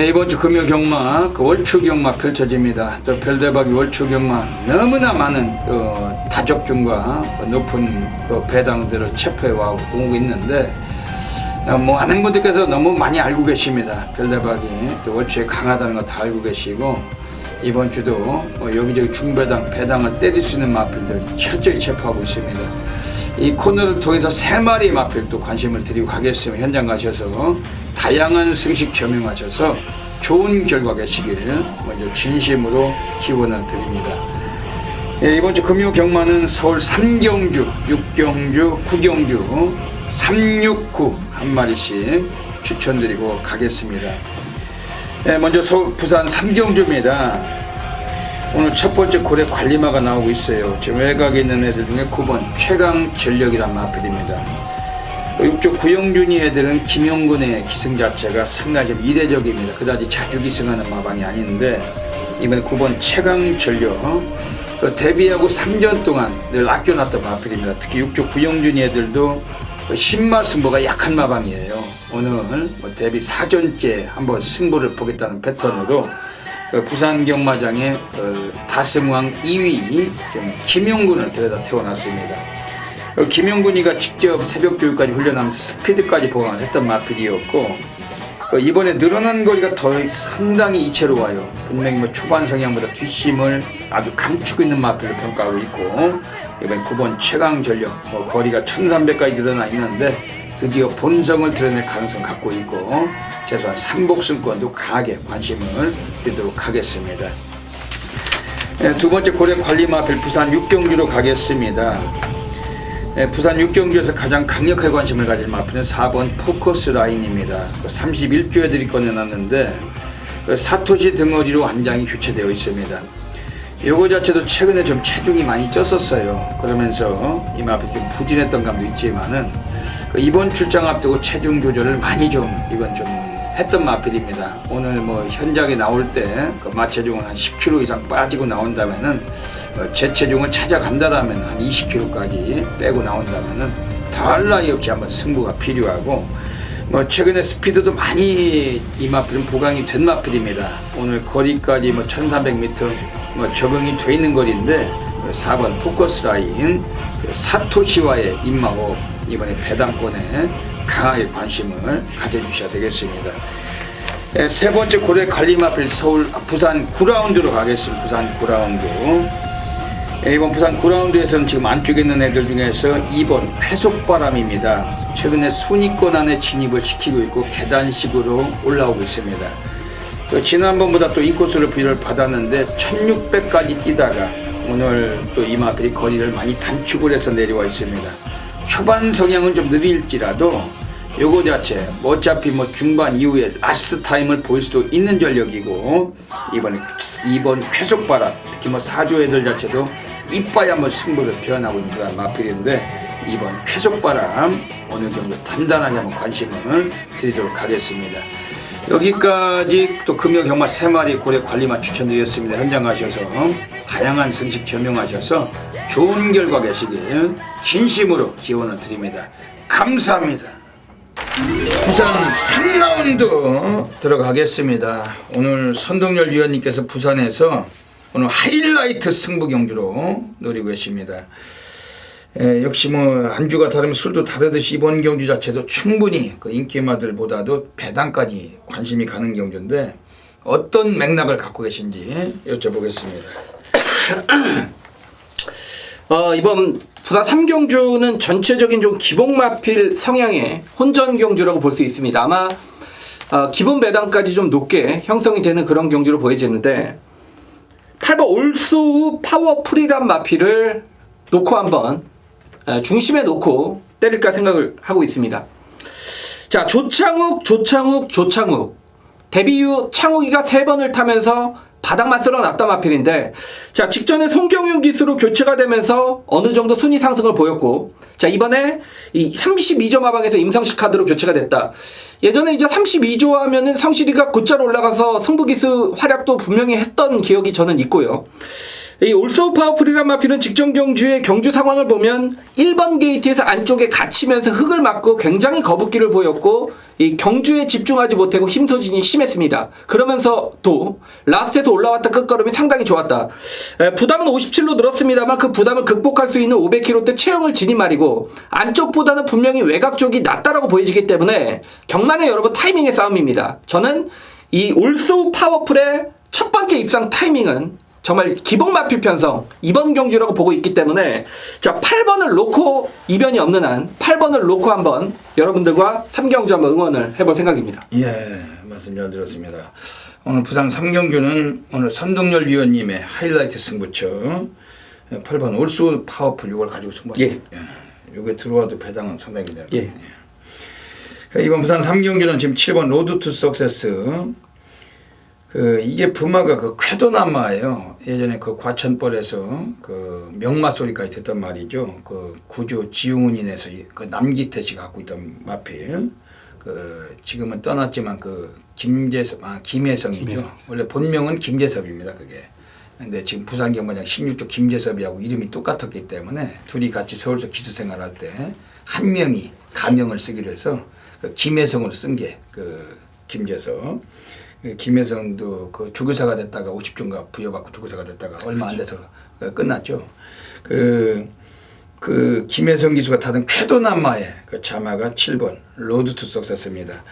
이번 주 금요경마 월초경마 펼쳐집니다. 또 별대박이 월초경마 너무나 많은 다적중과 높은 배당들을 체포해 오고 있는데 뭐 많은 분들께서 너무 많이 알고 계십니다. 별대박이 또 월초에 강하다는 거 다 알고 계시고 이번 주도 여기저기 중배당, 배당을 때릴 수 있는 마필들 철저히 체포하고 있습니다. 이 코너를 통해서 3마리 마필도 관심을 드리고 가겠습니다. 현장 가셔서 다양한 승식 겸용하셔서 좋은 결과 계시길 먼저 진심으로 기원을 드립니다. 이번 주 금요 경마는 서울 3경주, 6경주, 9경주, 369 한 마리씩 추천드리고 가겠습니다. 먼저 부산 3경주입니다. 오늘 첫 번째 고래 관리마가 나오고 있어요. 지금 외곽에 있는 애들 중에 9번 최강전력이란 마필입니다. 6조 구영준이 애들은 김용근의 기승 자체가 상당히 좀 이례적입니다. 그다지 자주 기승하는 마방이 아닌데 이번에 9번 최강전력 데뷔하고 3전 동안 늘 아껴놨던 마필입니다. 특히 6조 구영준이 애들도 신마 승부가 약한 마방이에요. 오늘 데뷔 4전째 한번 승부를 보겠다는 패턴으로 부산 경마장의 다승왕 2위 김용군을 데려다 태워놨습니다. 김용군이가 직접 새벽 조율까지 훈련하면서 스피드까지 보강을 했던 마필이었고 이번에 늘어난 거리가 더 상당히 이채로워요. 분명히 초반 성향보다 뒷심을 아주 감추고 있는 마필로 평가하고 있고 이번에 9번 최강전력 거리가 1300까지 늘어나 있는데 드디어 본성을 드러낼 가능성을 갖고 있고 최소한 3복승권도 강하게 관심을 드리도록 하겠습니다. 두 번째 고래 관리 마필 부산 6경주로 가겠습니다. 부산 6경주에서 가장 강력하게 관심을 가질 마필은 4번 포커스 라인입니다. 31주 애들이 꺼내놨는데 사토시 등어리로 한 장이 교체되어 있습니다. 요거 자체도 최근에 좀 체중이 많이 쪘었어요. 그러면서 이 마필이 좀 부진했던 감도 있지만은 그 이번 출장 앞두고 체중 조절을 많이 좀 이건 좀 했던 마필입니다. 오늘 뭐 현장에 나올 때 그 마체중은 한 10kg 이상 빠지고 나온다면은 제 체중을 찾아간다라면 한 20kg까지 빼고 나온다면은 더할 나위 없이 한번 승부가 필요하고, 뭐 최근에 스피드도 많이 이 마필은 보강이 된 마필입니다. 오늘 거리까지 뭐 1300m 뭐 적응이 돼 있는 거리인데 4번 포커스 라인 사토시와의 입마호 이번에 배당권에 강하게 관심을 가져주셔야 되겠습니다. 세 번째 고래 관리 마필 부산 9라운드로 가겠습니다. 부산 9라운드. 이번 부산 9라운드에서는 지금 안쪽에 있는 애들 중에서 2번 쾌속바람입니다. 최근에 순위권 안에 진입을 시키고 있고 계단식으로 올라오고 있습니다. 지난번보다 또 인코스를 부여를 받았는데 1600까지 뛰다가 오늘 또 이 마필이 거리를 많이 단축을 해서 내려와 있습니다. 초반 성향은 좀 느릴지라도 요거 자체 어차피 뭐 중반 이후에 라스트 타임을 보일 수도 있는 전력이고, 이번 쾌속바람 특히 뭐 4조 애들 자체도 이빠야 한번 승부를 표현하고 있는 그런 마필인데, 이번 쾌속바람 어느 정도 단단하게 한번 관심을 드리도록 하겠습니다. 여기까지 또 금요 경마 3마리 고래 관리만 추천드렸습니다. 현장 가셔서 다양한 선식 겸용하셔서 좋은 결과 계시길 진심으로 기원을 드립니다. 감사합니다. 부산 3라운드 들어가겠습니다. 오늘 선동열 위원님께서 부산에서 오늘 하이라이트 승부 경주로 노리고 계십니다. 역시 뭐 안주가 다르면 술도 다르듯이 이번 경주 자체도 충분히 그 인기마들보다도 배당까지 관심이 가는 경주인데 어떤 맥락을 갖고 계신지 여쭤보겠습니다. 이번 부산 3경주는 전체적인 좀 기복마필 성향의 혼전 경주라고 볼 수 있습니다. 아마 기본 배당까지 좀 높게 형성이 되는 그런 경주로 보여지는데, 8번 올소우 파워풀이란 마필을 놓고 한번 중심에 놓고 때릴까 생각을 하고 있습니다. 자, 조창욱 데뷔 이후 창욱이가 3번을 타면서 바닥만 쓸어놨던 마필인데, 자, 직전에 송경윤 기수로 교체가 되면서 어느 정도 순위 상승을 보였고, 자, 이번에 이 32조 마방에서 임성식 카드로 교체가 됐다. 예전에 이제 32조 하면은 성실이가 곧잘 올라가서 승부기수 활약도 분명히 했던 기억이 저는 있고요. 이 올소우 파워풀이란 마필은 직전 경주의 경주 상황을 보면 1번 게이트에서 안쪽에 갇히면서 흙을 맞고 굉장히 거북기를 보였고, 이 경주에 집중하지 못하고 힘소진이 심했습니다. 그러면서 또 라스트에서 올라왔다 끝걸음이 상당히 좋았다. 부담은 57로 늘었습니다만 그 부담을 극복할 수 있는 500km대 체형을 지닌 말이고, 안쪽보다는 분명히 외곽 쪽이 낫다라고 보여지기 때문에 경만의 여러분 타이밍의 싸움입니다. 저는 이 올소우 파워풀의 첫 번째 입상 타이밍은 정말 기복마필 편성 이번 경주라고 보고 있기 때문에, 자, 8번을 놓고 이변이 없는 한 8번을 놓고 한번 여러분들과 3경주 한번 응원을 해볼 생각입니다. 예, 말씀 잘 들었습니다. 오늘 부산 3경주는 오늘 선동열 위원님의 하이라이트 승부처 8번 올소 파워풀 이걸 가지고 승부했습니다. 예. 요게 들어와도 배당은 상당히 기대할 거예요. 예. 이번 부산 3경주는 지금 7번 로드 투 석세스, 이게 부마가 그 쾌도남마예요. 예전에 그 과천벌에서 그 명마 소리까지 듣던 말이죠. 그 구조 지용은인에서 그 남기태 씨가 갖고 있던 마필. 지금은 떠났지만 김혜성이죠. 원래 본명은 김재섭입니다. 그게. 근데 지금 부산 경마장 16조 김재섭이하고 이름이 똑같았기 때문에 둘이 같이 서울서 기수 생활할 때 한 명이 가명을 쓰기로 해서 그 김혜성으로 쓴 게 그 김재섭. 김혜성도 그 조교사가 됐다가 50조인가 부여받고 조교사가 됐다가 얼마 안 돼서 끝났죠. 그 김혜성 기수가 타던 쾌도남마의 그 자마가 7번 로드 투 석세스입니다.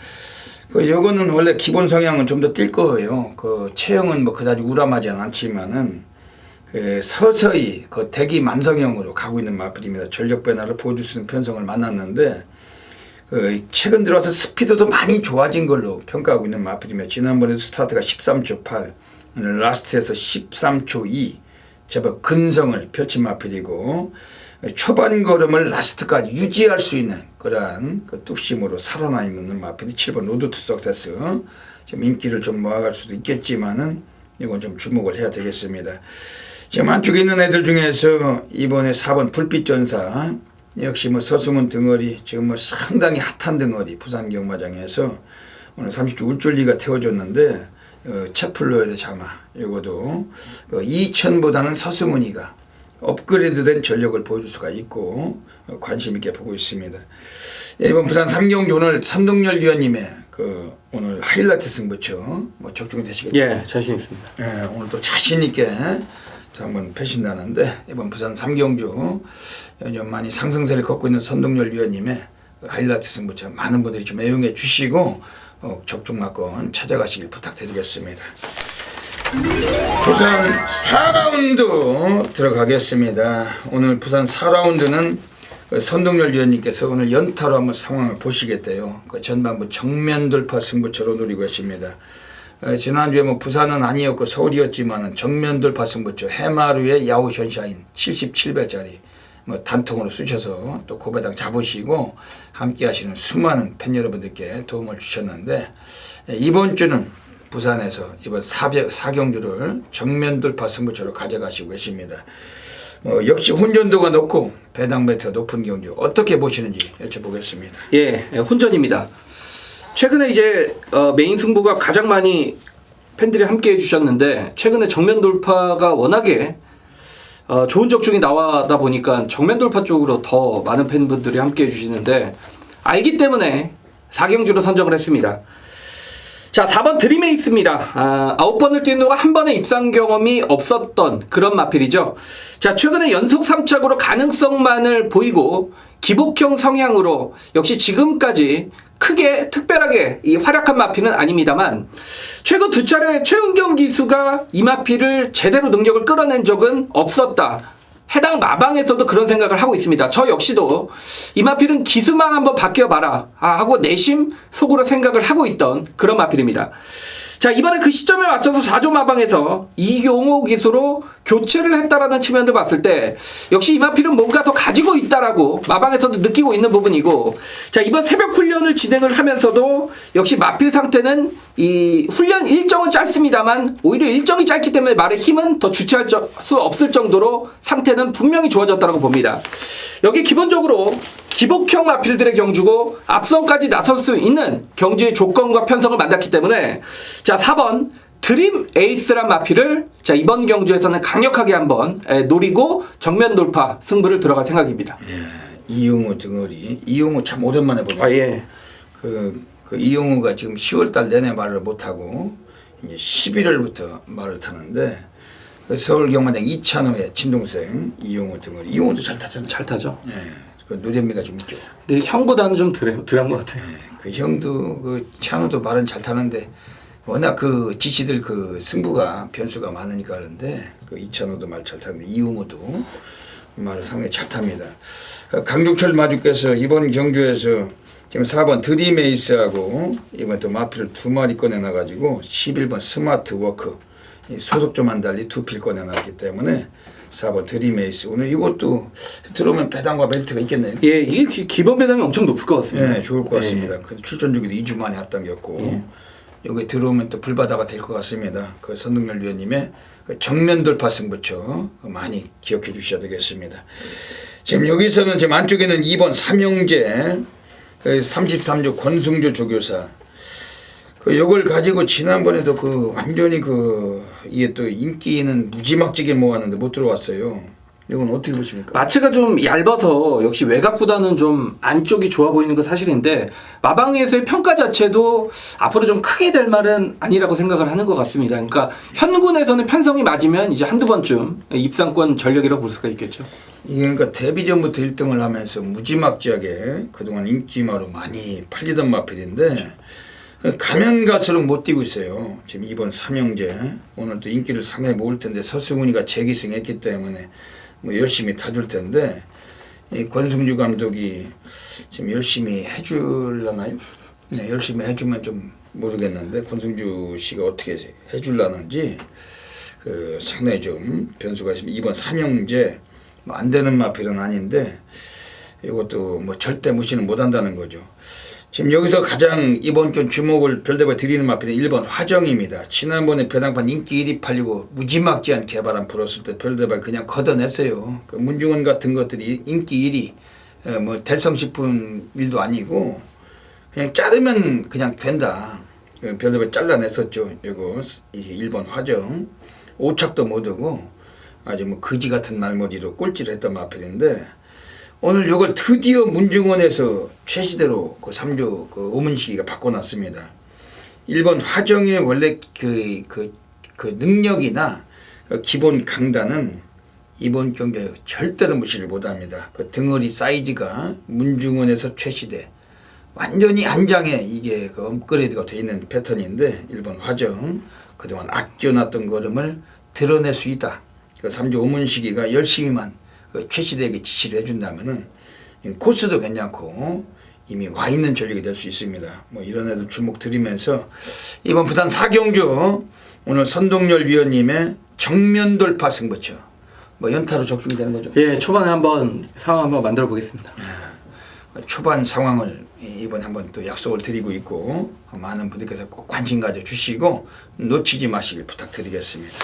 요거는 원래 기본 성향은 좀 더 뛸 거예요. 그 체형은 뭐 그다지 우람하지 않지만은 서서히 그 대기 만성형으로 가고 있는 마필입니다. 전력 변화를 보여줄 수 있는 편성을 만났는데, 최근 들어서 스피드도 많이 좋아진 걸로 평가하고 있는 마필이며, 지난번에도 스타트가 13초 8, 라스트에서 13초 2 제법 근성을 펼친 마필이고, 초반 걸음을 라스트까지 유지할 수 있는 그러한 그 뚝심으로 살아나 있는 마필이 7번 로드 투 석세스. 지금 인기를 좀 모아갈 수도 있겠지만은 이건 좀 주목을 해야 되겠습니다. 지금 안쪽에 있는 애들 중에서 이번에 4번 불빛전사 역시 뭐 서승훈 등어리 지금 뭐 상당히 핫한 등어리 부산 경마장에서 오늘 30주 울줄리가 태워줬는데 채플로엘의 자마 이것도 2000보다는 서승훈이가 업그레이드된 전력을 보여줄 수가 있고 관심 있게 보고 있습니다. 이번 부산 3경주 오늘 선동열 위원님의 오늘 하이라이트 승부처 뭐 적중되시겠죠? 예, 자신 있습니다. 예, 오늘 또 자신 있게 한번 패신다는데 이번 부산 3경주 요즘 많이 상승세를 걷고 있는 선동열 위원님의 하이라이트 승부처 많은 분들이 좀 애용해 주시고 적중마건 찾아가시길 부탁드리겠습니다. 부산 4라운드 들어가겠습니다. 오늘 부산 4라운드는 선동열 위원님께서 오늘 연타로 한번 상황을 보시겠대요. 전반부 정면 돌파 승부처로 노리고 계십니다. 지난주에 뭐 부산은 아니었고 서울이었지만은 정면 돌파 승부처 해마루의 야오션샤인 77배짜리 뭐 단통으로 쑤셔서 또 고배당 잡으시고 함께 하시는 수많은 팬 여러분들께 도움을 주셨는데 이번 주는 부산에서 이번 4경주를 정면 돌파 승부처로 가져가시고 계십니다. 역시 혼전도가 높고 배당 배트가 높은 경주 어떻게 보시는지 여쭤보겠습니다. 예, 혼전입니다. 최근에 이제 메인 승부가 가장 많이 팬들이 함께 해주셨는데 최근에 정면 돌파가 워낙에 좋은 적중이 나와다 보니까 정면 돌파 쪽으로 더 많은 팬분들이 함께 해주시는데 알기 때문에 4경주로 선정을 했습니다. 자, 4번 드림에이스입니다. 9번을 뛴 동안 한 번의 입상 경험이 없었던 그런 마필이죠. 자, 최근에 연속 3착으로 가능성만을 보이고 기복형 성향으로 역시 지금까지 크게 특별하게 이 활약한 마필은 아닙니다만 최근 2차례 최은경 기수가 이 마필을 제대로 능력을 끌어낸 적은 없었다. 해당 마방에서도 그런 생각을 하고 있습니다. 저 역시도 이 마필은 기수만 한번 바뀌어봐라 하고 내심 속으로 생각을 하고 있던 그런 마필입니다. 자, 이번에 그 시점에 맞춰서 4조 마방에서 이용호 기수로 교체를 했다라는 측면도 봤을 때 역시 이 마필은 뭔가 더 가지고 있다라고 마방에서도 느끼고 있는 부분이고, 자, 이번 새벽 훈련을 진행을 하면서도 역시 마필 상태는 이 훈련 일정은 짧습니다만 오히려 일정이 짧기 때문에 말의 힘은 더 주체할 수 없을 정도로 상태는 분명히 좋아졌다고 봅니다. 여기 기본적으로 기복형 마필들의 경주고 앞선까지 나설 수 있는 경주의 조건과 편성을 만났기 때문에 자, 4번 드림 에이스란 마필을 자, 이번 경주에서는 강력하게 한번 노리고 정면 돌파 승부를 들어갈 생각입니다. 예, 이용호 등어리 이용호 참 오랜만에 보네요. 예. 그 이용호가 지금 10월달 내내 말을 못하고 이제 11월부터 말을 타는데 서울 경마장 이찬호의 친동생 이용호 등어리 이용호도 잘 타잖아요. 잘 타죠. 예, 그 노련미가 좀 있죠. 근데 형보다는 좀 덜한 것 같아요. 예, 그 형도 그 찬호도 말은 잘 타는데 워낙 그 지시들 그 승부가 변수가 많으니까 그런데 그 이찬호도 말 잘 타는데 이용호도 말을 상당히 잘 탑니다. 강종철 마주께서 이번 경주에서 지금 4번 드림에이스하고 이번 또 마필을 2마리 꺼내놔가지고 11번 스마트워크 소속 좀 안 달리 2필 꺼내놨기 때문에 4번 드림에이스 오늘 이것도 들어오면 배당과 벨트가 있겠네요. 예, 이게 기본 배당이 엄청 높을 것 같습니다. 네, 좋을 것 같습니다. 그 출전 주기도 2주 만에 앞당겼고 여기 들어오면 또 불바다가 될 것 같습니다. 그 선동열 위원님의 그 정면 돌파 승부처 많이 기억해 주셔야 되겠습니다. 지금 여기서는 지금 안쪽에는 2번 삼형제 33조 권승조 조교사 요걸 가지고 지난번에도 그 완전히 이게 또 인기는 무지막지게 모았는데 못 들어왔어요. 이건 어떻게 보십니까? 마체가 좀 얇아서 역시 외곽보다는 좀 안쪽이 좋아 보이는 건 사실인데 마방에서의 평가 자체도 앞으로 좀 크게 될 말은 아니라고 생각을 하는 것 같습니다. 그러니까 현군에서는 편성이 맞으면 이제 한두 번쯤 입상권 전력이라고 볼 수가 있겠죠. 이게 그러니까 데뷔 전부터 1등을 하면서 무지막지하게 그동안 인기마로 많이 팔리던 마필인데 가면 갈수록 못 뛰고 있어요. 지금 이번 삼형제 오늘 또 인기를 상당히 모을 텐데 서승훈이가 재기승했기 때문에 뭐 열심히 타줄 텐데 이 권승주 감독이 지금 열심히 해줄라나요? 네, 열심히 해주면 좀 모르겠는데 권승주 씨가 어떻게 해줄라는지 상당히 좀 변수가 있습니다. 이번 삼형제 뭐 안 되는 마필은 아닌데 이것도 뭐 절대 무시는 못 한다는 거죠. 지금 여기서 가장 이번 주 주목을 별대가 드리는 마필은 1번 화정입니다. 지난번에 배당판 인기 1위 팔리고 무지막지한 개발안 풀었을 때 별대가 그냥 걷어냈어요. 그 문중원 같은 것들이 인기 1위 뭐 달성식품 일도 아니고 그냥 자르면 그냥 된다. 별대가 잘라냈었죠. 이거 1번 화정 오착도 못하고 아주 뭐 거지 같은 말머리로 꼴찌를 했던 마필인데 오늘 이걸 드디어 문중원에서 최시대로 그 3조 그 오문식이가 바꿔놨습니다. 1번 화정의 원래 그 능력이나 그 기본 강단은 이번 경기에 절대로 무시를 못합니다. 그 등허리 사이즈가 문중원에서 최시대 완전히 안장에 이게 그 업그레이드가 되어 있는 패턴인데 1번 화정 그동안 아껴놨던 걸음을 드러낼 수 있다. 그 3조 오문식이가 열심히만 그 최시대에게 지시를 해준다면은 코스도 괜찮고 이미 와 있는 전력이 될 수 있습니다. 뭐 이런 애들 주목 드리면서 이번 부산 사경주 오늘 선동열 위원님의 정면 돌파 승부처 뭐 연타로 적중이 되는 거죠. 예, 초반에 한번 상황 한번 만들어 보겠습니다. 초반 상황을 이번에 한번 또 약속을 드리고 있고 많은 분들께서 꼭 관심 가져 주시고 놓치지 마시길 부탁드리겠습니다.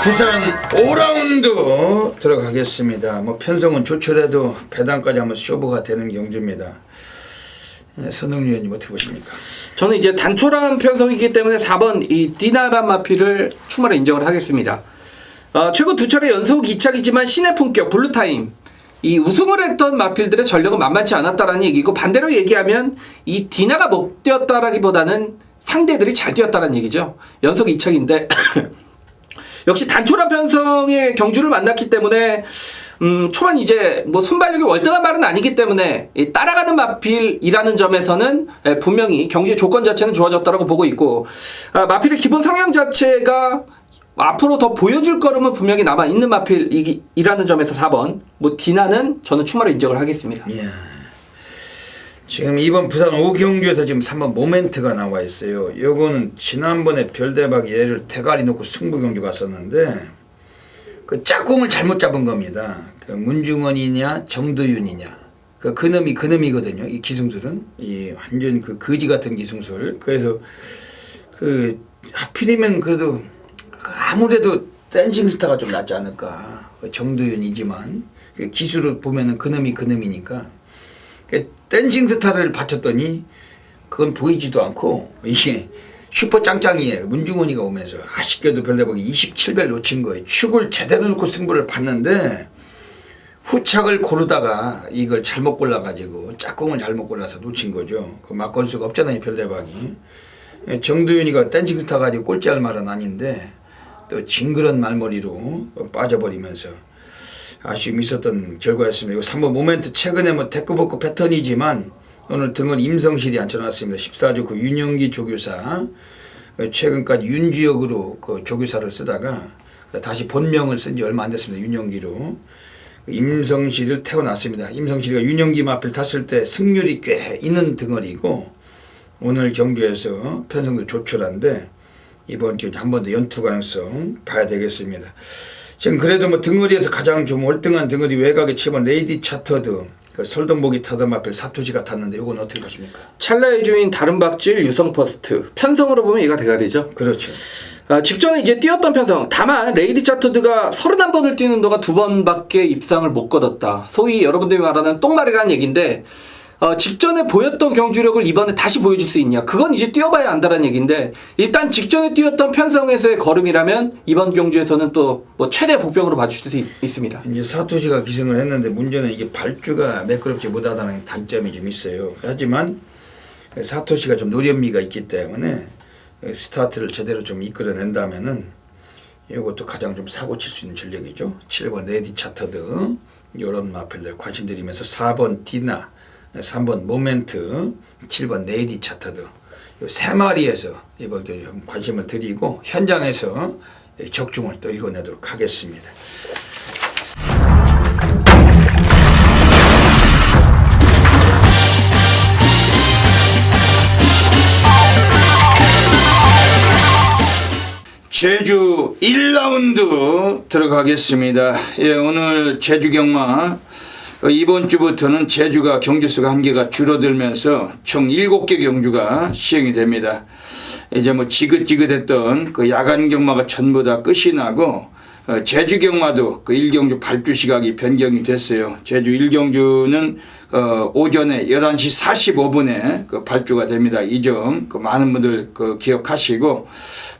부산 5라운드 들어가겠습니다. 뭐 편성은 조촐해도 배당까지 한번 쇼부가 되는 경주입니다. 선웅 위원님 어떻게 보십니까? 저는 이제 단촐한 편성이기 때문에 4번 이 디나란 마필을 추마로 인정을 하겠습니다. 최고 두 차례 연속 2착이지만 신의 품격 블루타임 이 우승을 했던 마필들의 전력은 만만치 않았다라는 얘기고 반대로 얘기하면 이 디나가 못 뛰었다라기보다는 상대들이 잘 뛰었다는 얘기죠. 연속 2착인데 역시 단촐한 편성의 경주를 만났기 때문에 초반 이제 뭐 순발력이 월등한 말은 아니기 때문에 따라가는 마필이라는 점에서는 분명히 경주의 조건 자체는 좋아졌다고 보고 있고 마필의 기본 성향 자체가 앞으로 더 보여줄 거름은 분명히 남아 있는 마필이라는 점에서 4번 뭐 디나는 저는 추마로 인정을 하겠습니다. 이야. 지금 이번 부산 5경주에서 지금 3번 모멘트가 나와 있어요. 요거는 지난번에 별대박 얘를 대가리 놓고 승부 경주 갔었는데 그 짝꿍을 잘못 잡은 겁니다. 그 문중원이냐 정도윤이냐 그놈이거든요. 이 기승술은 이 완전 그 거지 같은 기승술. 그래서 그 하필이면 그래도 아무래도 댄싱 스타가 좀 낫지 않을까. 그 정도윤이지만 그 기술을 보면은 그놈이니까. 댄싱 스타를 바쳤더니 그건 보이지도 않고 이게 슈퍼 짱짱이에요. 문중원이가 오면서 아쉽게도 별대박이 27별 놓친 거예요. 축을 제대로 놓고 승부를 봤는데 후착을 고르다가 이걸 잘못 골라가지고 짝꿍을 잘못 골라서 놓친 거죠. 그 막건수가 없잖아요. 별대박이. 정도윤이가 댄싱 스타 가지고 꼴찌할 말은 아닌데 또 징그런 말머리로 빠져버리면서 아쉬움이 있었던 결과였습니다. 이거 3번 모멘트 최근에 뭐 데크버크 패턴이지만 오늘 등을 임성실이 앉혀놨습니다. 14조 그 윤영기 조교사 최근까지 윤주역으로 그 조교사를 쓰다가 다시 본명을 쓴 지 얼마 안 됐습니다. 윤영기로 임성실을 태워놨습니다. 임성실이가 윤영기 마필 탔을 때 승률이 꽤 있는 등어리고 오늘 경주에서 편성도 조촐한데 이번 경기 한 번 더 연투 가능성 봐야 되겠습니다. 지금 그래도 뭐 등어리에서 가장 좀 월등한 등어리 외곽에 7번 레이디 차터드 그 설동복이 타던 마필 사토시가 탔는데 이건 어떻게 보십니까? 찰나의 주인 다른박질 유성 퍼스트 편성으로 보면 얘가 대가리죠. 그렇죠. 직전에 이제 뛰었던 편성 다만 레이디 차터드가 31번을 뛰는 동안 2번밖에 입상을 못 거뒀다. 소위 여러분들이 말하는 똥말이라는 얘기인데 직전에 보였던 경주력을 이번에 다시 보여줄 수 있냐 그건 이제 뛰어봐야 안다라는 얘기인데 일단 직전에 뛰었던 편성에서의 걸음이라면 이번 경주에서는 또 뭐 최대 복병으로 봐줄 수 있습니다. 이제 사토시가 기승을 했는데 문제는 이게 발주가 매끄럽지 못하다는 단점이 좀 있어요. 하지만 사토시가 좀 노련미가 있기 때문에 스타트를 제대로 좀 이끌어낸다면은 이것도 가장 좀 사고 칠 수 있는 전력이죠. 7번 레디 차터드 이런 마필들 관심드리면서 4번 디나 3번 모멘트 7번 레디 차터드 세 마리에서 이번 관심을 드리고 현장에서 적중을 또 읽어내도록 하겠습니다. 제주 1라운드 들어가겠습니다. 예, 오늘 제주 경마 이번 주부터는 제주가 경주수가 한 개가 줄어들면서 총 7개 경주가 시행이 됩니다. 이제 뭐 지긋지긋했던 그 야간 경마가 전부 다 끝이 나고 제주 경마도 그 1경주 발주 시각이 변경이 됐어요. 제주 1경주는 오전에 11시 45분에 그 발주가 됩니다. 이 점 그 많은 분들 그 기억하시고,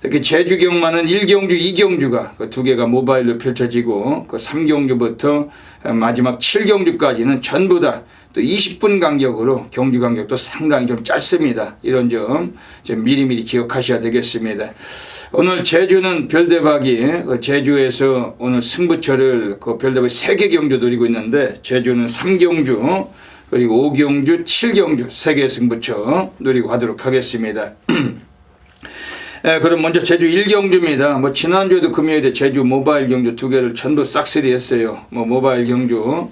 특히 제주 경마는 1경주, 2경주가 그 두 개가 모바일로 펼쳐지고, 그 3경주부터 마지막 7경주까지는 전부 다 또 20분 간격으로 경주 간격도 상당히 좀 짧습니다. 이런 점 좀 미리미리 기억하셔야 되겠습니다. 오늘 제주는 별대박이 제주에서 오늘 승부처를 그 별대박이 3개 경주 노리고 있는데, 제주는 3경주 그리고 5경주 7경주 3개 승부처 노리고 하도록 하겠습니다. 네, 그럼 먼저 제주 1경주입니다. 뭐 지난주에도 금요일에 제주 모바일 경주 2개를 전부 싹쓸이 했어요. 뭐 모바일 경주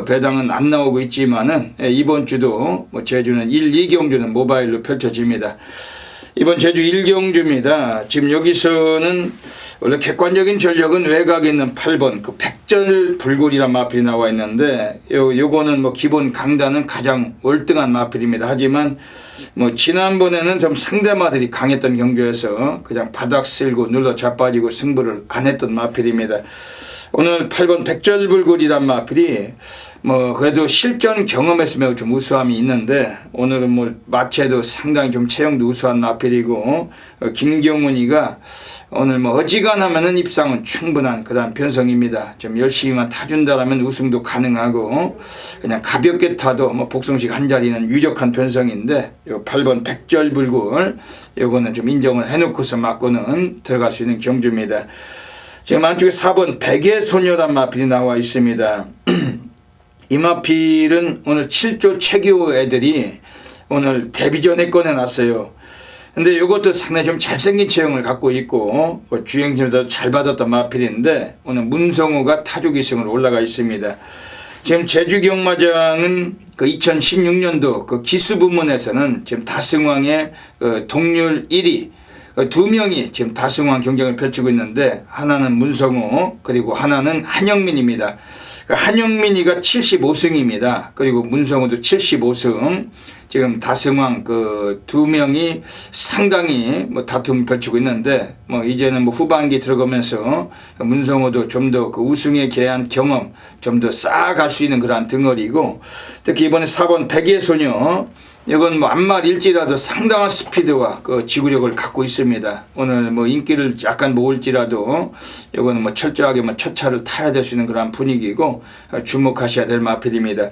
배당은 안 나오고 있지만은 이번 주도 뭐 제주는 1, 2경주는 모바일로 펼쳐집니다. 이번 제주 1경주입니다. 지금 여기서는 원래 객관적인 전력은 외곽에 있는 8번 그 백절불굴이란 마필이 나와 있는데, 요거는 뭐 기본 강단은 가장 월등한 마필입니다. 하지만 뭐 지난번에는 좀 상대마들이 강했던 경주에서 그냥 바닥 쓸고 눌러 자빠지고 승부를 안 했던 마필입니다. 오늘 8번 백절불굴이란 마필이 뭐 그래도 실전 경험했으면 좀 우수함이 있는데, 오늘은 뭐 마체도 상당히 좀 체형도 우수한 마필이고, 김경훈이가 오늘 뭐 어지간하면은 입상은 충분한 그런 편성입니다. 좀 열심히만 타준다라면 우승도 가능하고, 그냥 가볍게 타도 뭐 복성식 한 자리는 유력한 편성인데, 요 8번 백절불굴 요거는 좀 인정을 해놓고서 맞고는 들어갈 수 있는 경주입니다. 지금 안쪽에 4번 백예소녀란 마필이 나와 있습니다. 이 마필은 오늘 7조 최기호 애들이 오늘 데뷔전에 꺼내놨어요. 근데 이것도 상당히 좀 잘생긴 체형을 갖고 있고 주행팀에도 잘 받았던 마필인데, 오늘 문성우가 타조기승으로 올라가 있습니다. 지금 제주 경마장은 그 2016년도 그 기수 부문에서는 지금 다승왕의 동률 1위 2명이 지금 다승왕 경쟁을 펼치고 있는데, 하나는 문성우 그리고 하나는 한영민입니다. 한영민이가 75승입니다. 그리고 문성우도 75승. 지금 다승왕 그 2명이 상당히 뭐 다툼을 펼치고 있는데, 뭐 이제는 뭐 후반기 들어가면서 문성우도 좀 더 그 우승에 대한 경험 좀 더 쌓아갈 수 있는 그러한 등어리고, 특히 이번에 4번 백예소녀 이건 뭐 안말일지라도 상당한 스피드와 그 지구력을 갖고 있습니다. 오늘 뭐 인기를 약간 모을지라도 이거는 뭐 철저하게 뭐 첫 차를 타야 될 수 있는 그런 분위기고, 주목하셔야 될 마필입니다.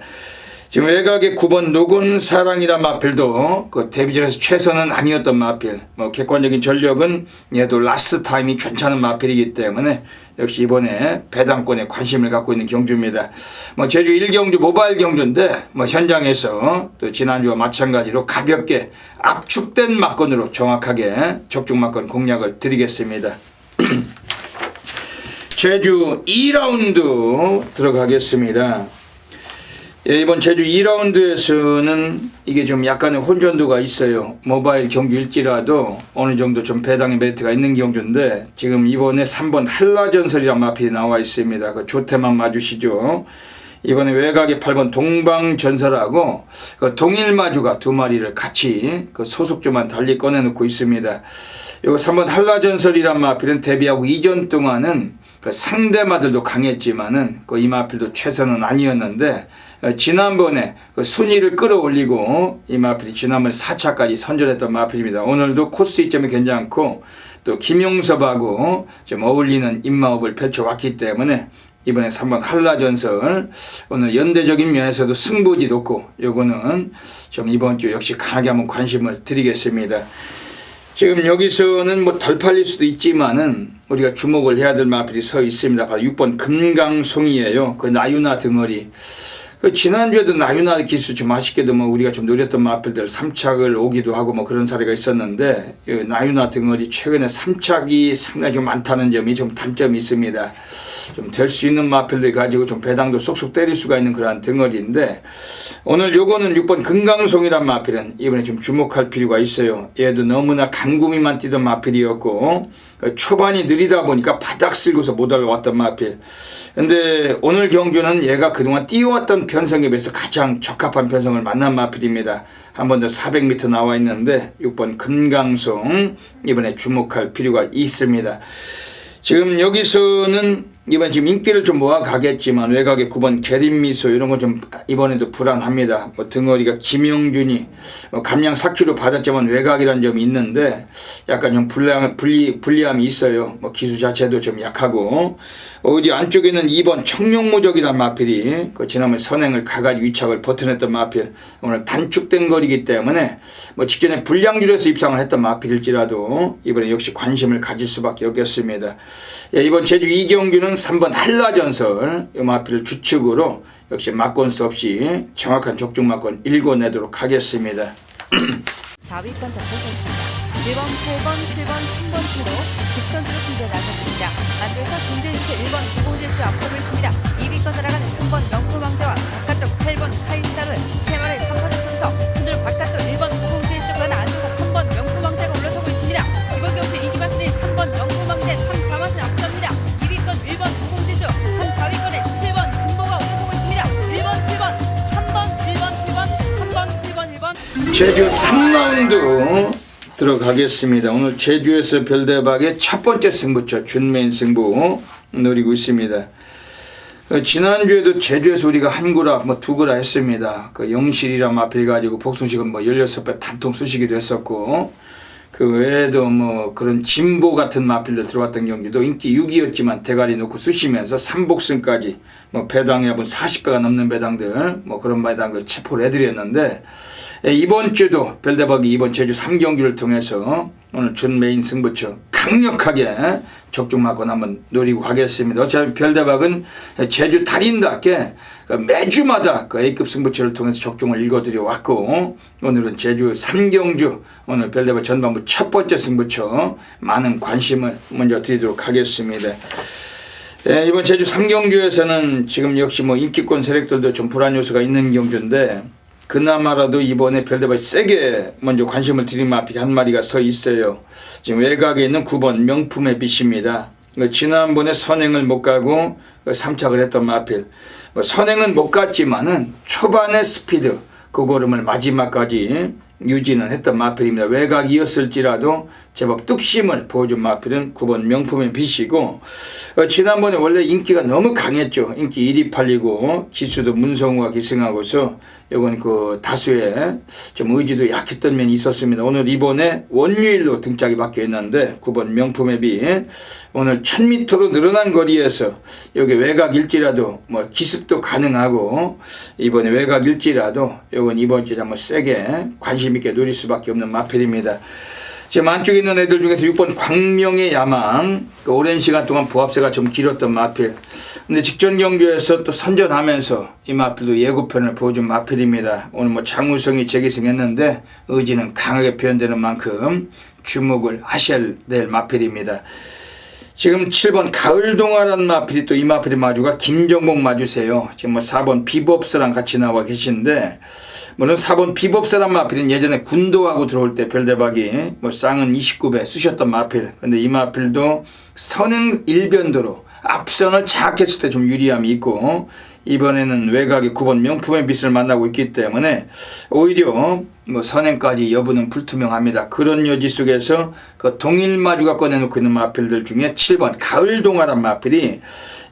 지금 외곽에 9번 노곤사랑이란 마필도 그 데뷔전에서 최선은 아니었던 마필, 뭐 객관적인 전력은 얘도 라스트 타임이 괜찮은 마필이기 때문에 역시 이번에 배당권에 관심을 갖고 있는 경주입니다. 뭐 제주 1경주 모바일 경주인데, 뭐 현장에서 또 지난주와 마찬가지로 가볍게 압축된 막건으로 정확하게 적중 막건 공략을 드리겠습니다. 제주 2라운드 들어가겠습니다. 예, 이번 제주 2라운드에서는 이게 좀 약간의 혼전도가 있어요. 모바일 경주일지라도 어느 정도 좀 배당의 메리트가 있는 경주인데, 지금 이번에 3번 한라전설이란 마필이 나와 있습니다. 그 조태만 맞으시죠. 이번에 외곽에 8번 동방전설하고 그 동일마주가 2마리를 같이 그 소속조만 달리 꺼내놓고 있습니다. 요 3번 한라전설이란 마필은 데뷔하고 이전 동안은 그 상대마들도 강했지만은 그 이 마필도 최선은 아니었는데, 지난번에 그 순위를 끌어올리고 이 마필이 지난번에 4차까지 선전했던 마필입니다. 오늘도 코스 이점이 괜찮고 또 김용섭하고 좀 어울리는 입마업을 펼쳐왔기 때문에 이번에 3번 한라전설 오늘 연대적인 면에서도 승부지 높고, 요거는 좀 이번 주 역시 강하게 한번 관심을 드리겠습니다. 지금 여기서는 뭐 덜 팔릴 수도 있지만은 우리가 주목을 해야 될 마필이 서 있습니다. 바로 6번 금강송이에요. 그 나유나 등어리. 그 지난주에도 나유나 기수 좀 아쉽게도 뭐 우리가 좀 노렸던 마필들 3착을 오기도 하고 뭐 그런 사례가 있었는데 나유나 등어리 최근에 3착이 상당히 좀 많다는 점이 좀 단점이 있습니다. 좀 될 수 있는 마필들 가지고 좀 배당도 쏙쏙 때릴 수가 있는 그러한 등어리인데 오늘 요거는 6번 금강송이란 마필은 이번에 좀 주목할 필요가 있어요. 얘도 너무나 간구미만 뛰던 마필이었고 초반이 느리다 보니까 바닥 쓸고서 못 올라왔던 마필. 근데 오늘 경주는 얘가 그동안 뛰어왔던 편성에 비해서 가장 적합한 편성을 만난 마필입니다. 한 번 더 400m 나와 있는데 6번 금강송 이번에 주목할 필요가 있습니다. 지금 여기서는 이번 지금 인기를 좀 모아가겠지만 외곽에 9번 계림미소 이런 건 좀 이번에도 불안합니다. 뭐 등어리가 김영준이 뭐 감량 4kg 받았지만 외곽이라는 점이 있는데 약간 좀 불리함이 있어요. 뭐 기수 자체도 좀 약하고 어디 안쪽에는 2번 청룡무적이란 마필이 그 지난번 선행을 가가지 위착을 버텨냈던 마필 오늘 단축된 거리이기 때문에 뭐 직전에 불량줄에서 입상을 했던 마필일지라도 이번에 역시 관심을 가질 수밖에 없겠습니다. 예, 이번 제주 이경주는 3번 한라전설 이 마필을 주축으로 역시 막권 수 없이 정확한 적중 막권 읽어내도록 하겠습니다. 4위권 접근했습니다. 1번, 8번, 7번, 3번 수로 직선수로 준비해 나섰습니다. 안쪽에서 김재윤수 1번 구공질수 앞서고 있습니다. 2위권 날아가는 3번 영토망대와 바깥쪽 8번 카이스타는 세마리 3번 순서 흔들 바깥쪽 1번 구공질수 그러나 안쪽에서 3번 영토망대가 올라서고 있습니다. 이번 경주 이기마스는 3번 영토망대 3, 4마신 앞섭니다. 2위권 1번 구공질수 3, 4위권에 7번 진보가 올라서고 있습니다. 1번, 7번, 3번, 1번, 7번, 3번, 7번, 1번 제주 3라운드 들어가겠습니다. 오늘 제주에서 별대박의 첫 번째 승부처 준메인 승부 노리고 있습니다. 지난주에도 제주에서 우리가 한 구라 뭐 두 구라 했습니다. 그 영실이란 마필 가지고 복숭식은 뭐 16배 단통 쑤시기도 했었고 그 외에도 뭐 그런 진보 같은 마필들 들어왔던 경기도 인기 6위였지만 대가리 놓고 쑤시면서 3복승까지 뭐 배당해본 40배가 넘는 배당들 뭐 그런 배당들 체포를 해드렸는데 이번 주도 별대박이 이번 제주 3경기를 통해서 오늘 준메인 승부처 강력하게 적중 막권 한번 노리고 가겠습니다. 어차피 별대박은 제주 달인답게 매주마다 그 A급 승부처를 통해서 적중을 읽어드려 왔고 오늘은 제주 3경주 오늘 별대박 전반부 첫 번째 승부처 많은 관심을 먼저 드리도록 하겠습니다. 이번 제주 3경주에서는 지금 역시 뭐 인기권 세력들도 좀 불안 요소가 있는 경주인데 그나마라도 이번에 별대박이 세게 먼저 관심을 드린 마필이 한 마리가 서 있어요. 지금 외곽에 있는 9번 명품의 빛입니다. 지난번에 선행을 못 가고 3착을 했던 마필. 선행은 못 갔지만은 초반의 스피드 그 걸음을 마지막까지 유지는 했던 마필입니다. 외곽이었을지라도 제법 뚝심을 보여준 마필은 9번 명품의 빛이고 지난번에 원래 인기가 너무 강했죠. 인기 1위 팔리고 기수도 문성우가 기승하고서 이건 그 다수의 좀 의지도 약했던 면이 있었습니다. 오늘 이번에 원유일로 등짝이 바뀌었는데 9번 명품의 빛 오늘 1000m로 늘어난 거리에서 여기 외곽일지라도 뭐 기습도 가능하고 이번에 외곽일지라도 이건 이번 주에 한번 세게 관심 있게 노릴 수밖에 없는 마필입니다. 지금 안쪽에 있는 애들 중에서 6번 광명의 야망 그 오랜 시간 동안 부합세가 좀 길었던 마필 근데 직전 경주에서 또 선전하면서 이 마필도 예고편을 보여준 마필입니다. 오늘 뭐 장우성이 재기승했는데 의지는 강하게 표현되는 만큼 주목을 하셔야 될 마필입니다. 지금 7번 가을동화라는 마필이 또 이 마필의 마주가 김정복 마주세요. 지금 뭐 4번 비법사랑 같이 나와 계신데 물론 4번 비법사란 마필은 예전에 군도하고 들어올 때 별대박이 뭐 쌍은 29배 쑤셨던 마필. 근데 이 마필도 선행 일변도로 앞선을 장악했을 때 좀 유리함이 있고 이번에는 외곽에 9번 명품의 빛을 만나고 있기 때문에 오히려 뭐 선행까지 여부는 불투명합니다. 그런 여지 속에서 그 동일마주가 꺼내놓고 있는 마필들 중에 7번 가을동화란 마필이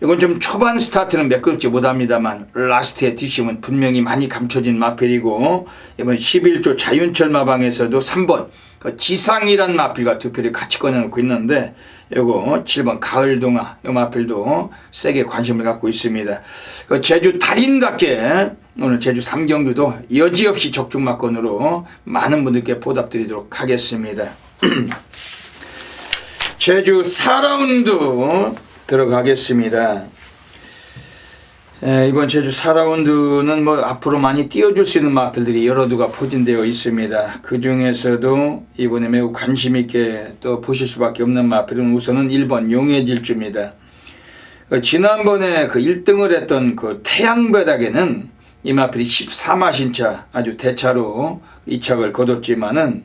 이건 좀 초반 스타트는 매끄럽지 못합니다만 라스트의 뒷심은 분명히 많이 감춰진 마필이고 이번 11조 자윤철 마방에서도 3번 그 지상이란 마필과 두 필을 같이 꺼내놓고 있는데 요거 7번 가을동화 요 마필도 세게 관심을 갖고 있습니다. 제주 달인답게 오늘 제주 3경주도 여지없이 적중막권으로 많은 분들께 보답드리도록 하겠습니다. 제주 4라운드 들어가겠습니다. 이번 제주 4라운드는 뭐 앞으로 많이 띄워줄 수 있는 마필들이 여러 두가 포진되어 있습니다. 그 중에서도 이번에 매우 관심 있게 또 보실 수밖에 없는 마필은 우선은 1번 용해질주입니다. 지난번에 그 1등을 했던 그 태양벼락에는 이 마필이 14마신차 아주 대차로 이착을 거뒀지만은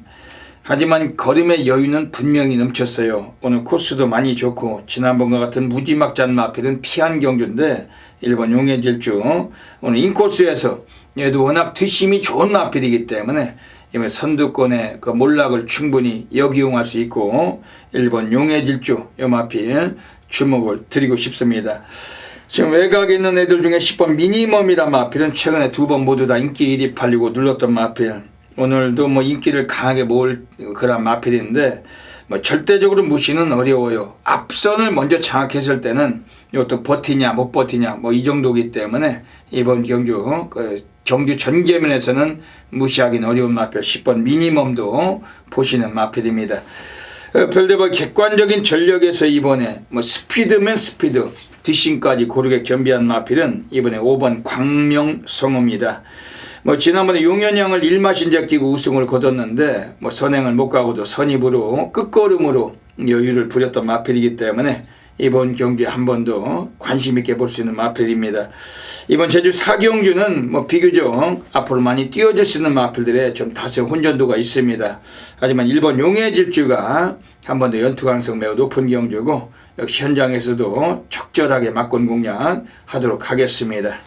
하지만 걸음의 여유는 분명히 넘쳤어요. 오늘 코스도 많이 좋고 지난번과 같은 무지막지한 마필은 피한 경주인데 1번 용해질주 오늘 인코스에서 얘도 워낙 뒷심이 좋은 마필이기 때문에 이번 선두권의 그 몰락을 충분히 역이용할 수 있고 1번 용해질주 이 마필 주목을 드리고 싶습니다. 지금 외곽에 있는 애들 중에 10번 미니멈이란 마필은 최근에 2번 모두 다 인기 1위 팔리고 눌렀던 마필. 오늘도 뭐 인기를 강하게 모을 그런 마필인데 뭐 절대적으로 무시는 어려워요. 앞선을 먼저 장악했을 때는 이것도 버티냐 못 버티냐 뭐 이 정도기 때문에 이번 경주 경주 전개면에서는 무시하기는 어려운 마필 10번 미니멈도 보시는 마필입니다. 별대박 객관적인 전력에서 이번에 뭐 스피드면 스피드 뒷심까지 고르게 겸비한 마필은 이번에 5번 광명성어입니다. 뭐 지난번에 용현양을 1마신자 끼고 우승을 거뒀는데 뭐 선행을 못 가고도 선입으로 끝걸음으로 여유를 부렸던 마필이기 때문에 이번 경기에 한 번 더 관심 있게 볼 수 있는 마필입니다. 이번 제주 4경주는 뭐 비교적 앞으로 많이 띄워줄 수 있는 마필들의 좀 다소 혼전도가 있습니다. 하지만 1번 용해질주가 한 번 더 연투 가능성 매우 높은 경주고 역시 현장에서도 적절하게 막권 공략 하도록 하겠습니다.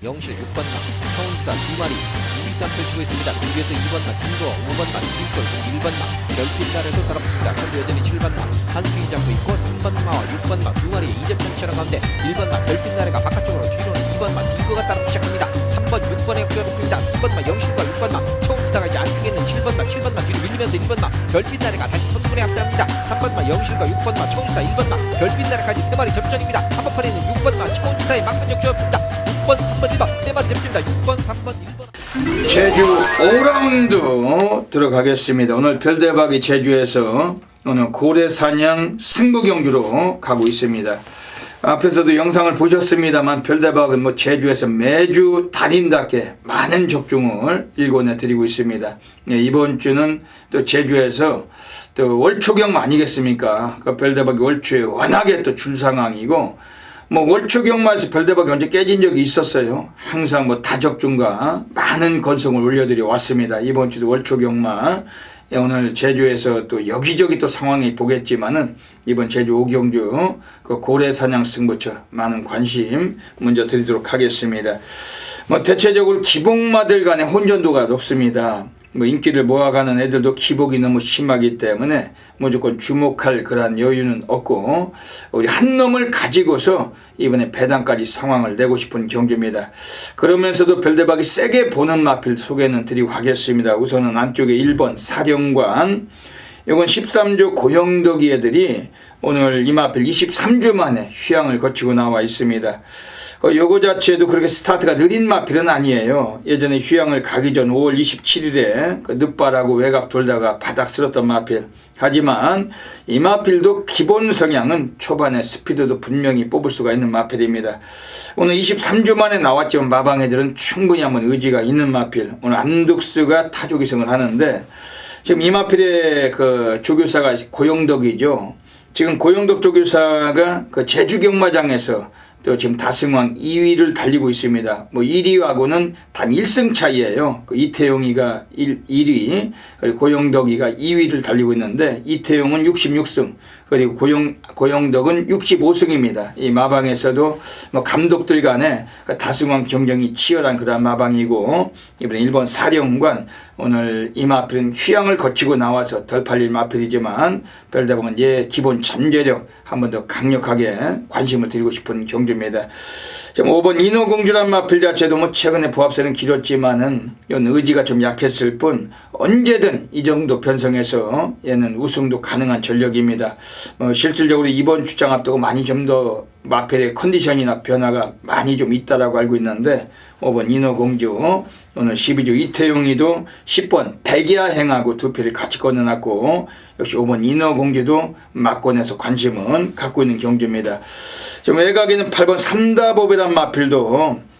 영실 6번마 서운사 2마리 2위선 펼치고 있습니다. 뒤에서 2번마 김도 5번마 김돌 1번마 별빛날에도 더럽습니다. 선두 여전히 7번마 한수희 잡고 있고 3번마와 6번마 2마리 2점 펼치는 가운데 1번마 별빛날에가 바깥쪽으로 뒤로는 2번마 딩거가 따르기 시작합니다. 3번 6번에 껴놓습니다. 3번마 영실과 6번마 초음사가 이제 안쪽에 있는 7번마 뒤로 밀리면서 1번마 별빛날에가 다시 선두분에 앞서갑니다. 3번마 영실과 6번마 초음사 1번마 별빛날에까지 3마리 접전입니다. 한번판에는 6번마 초음사의 막판적 주었습니다. 6번, 3번, 1번, 4마리 접습니다. 6번, 3번, 1번. 제주 5라운드 들어가겠습니다. 오늘 별대박이 제주에서 오늘 고래사냥 승부경주로 가고 있습니다. 앞에서도 영상을 보셨습니다만 별대박은 뭐 제주에서 매주 달인답게 많은 적중을 일궈내 드리고 있습니다. 이번 주는 또 제주에서 또 월초경 아니겠습니까? 그 별대박이 월초에 워낙에 또 줄 상황이고 뭐 월초경마에서 별대박이 언제 깨진 적이 있었어요. 항상 뭐 다적중과 많은 건성을 올려드려 왔습니다. 이번 주도 월초경마 오늘 제주에서 또 여기저기 또 상황이 보겠지만은 이번 제주 5경주 그 고래사냥 승부처 많은 관심 먼저 드리도록 하겠습니다. 뭐 대체적으로 기복마들 간의 혼전도가 높습니다. 뭐 인기를 모아가는 애들도 기복이 너무 심하기 때문에 무조건 주목할 그러한 여유는 없고 우리 한 놈을 가지고서 이번에 배당까지 상황을 내고 싶은 경주입니다. 그러면서도 별대박이 세게 보는 마필 소개는 드리고 가겠습니다. 우선은 안쪽에 1번 사령관 이건 13조 고영덕이 애들이 오늘 이 마필 23주 만에 휴양을 거치고 나와 있습니다. 요거 자체도 그렇게 스타트가 느린 마필은 아니에요. 예전에 휴양을 가기 전 5월 27일에 그 늦바라고 외곽 돌다가 바닥 쓸었던 마필. 하지만 이 마필도 기본 성향은 초반에 스피드도 분명히 뽑을 수가 있는 마필입니다. 오늘 23주 만에 나왔지만 마방애들은 충분히 한번 의지가 있는 마필. 오늘 안득수가 타조기승을 하는데 지금 이 마필의 그 조교사가 고영덕이죠. 지금 고영덕 조교사가 그 제주경마장에서 또 지금 다승왕 2위를 달리고 있습니다. 뭐 1위하고는 단 1승 차이예요. 그 이태용이가 1위, 그리고 고영덕이가 2위를 달리고 있는데 이태용은 66승, 그리고 고영덕은 65승입니다. 이 마방에서도 뭐 감독들 간에 다승왕 경쟁이 치열한 그런 마방이고 이번에 1번 사령관 오늘 이 마필은 휴양을 거치고 나와서 덜 팔릴 마필이지만 별대박은 기본 잠재력 한 번 더 강력하게 관심을 드리고 싶은 경주입니다. 지금 5번 인어공주란 마필 자체도 뭐 최근에 부합세는 길었지만은 이건 의지가 좀 약했을 뿐 언제든 이 정도 편성해서 얘는 우승도 가능한 전력입니다. 실질적으로 이번 출장 앞두고 많이 좀 더 마펠의 컨디션이나 변화가 많이 좀 있다라고 알고 있는데 5번 인어공주 오늘 12주 이태용이도 10번 백야행하고 두 표를 같이 꺼내놨고 역시 5번 인어공주도 막권에서 관심은 갖고 있는 경주입니다. 좀 외곽에는 8번 삼다법이란 마필도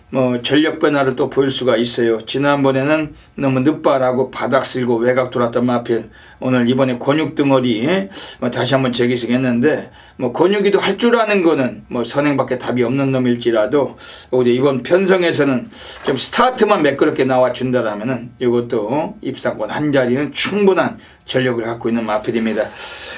전력 변화를 또 보일 수가 있어요. 지난번에는 너무 늦발하고 바닥 쓸고 외곽 돌았던 마필 오늘 이번에 권육 덩어리 다시 한번 재기승했는데 권육이도 할 줄 아는 거는 선행밖에 답이 없는 놈일지라도 우리 이번 편성에서는 좀 스타트만 매끄럽게 나와준다라면은 이것도 입상권 한 자리는 충분한 전력을 갖고 있는 마필입니다.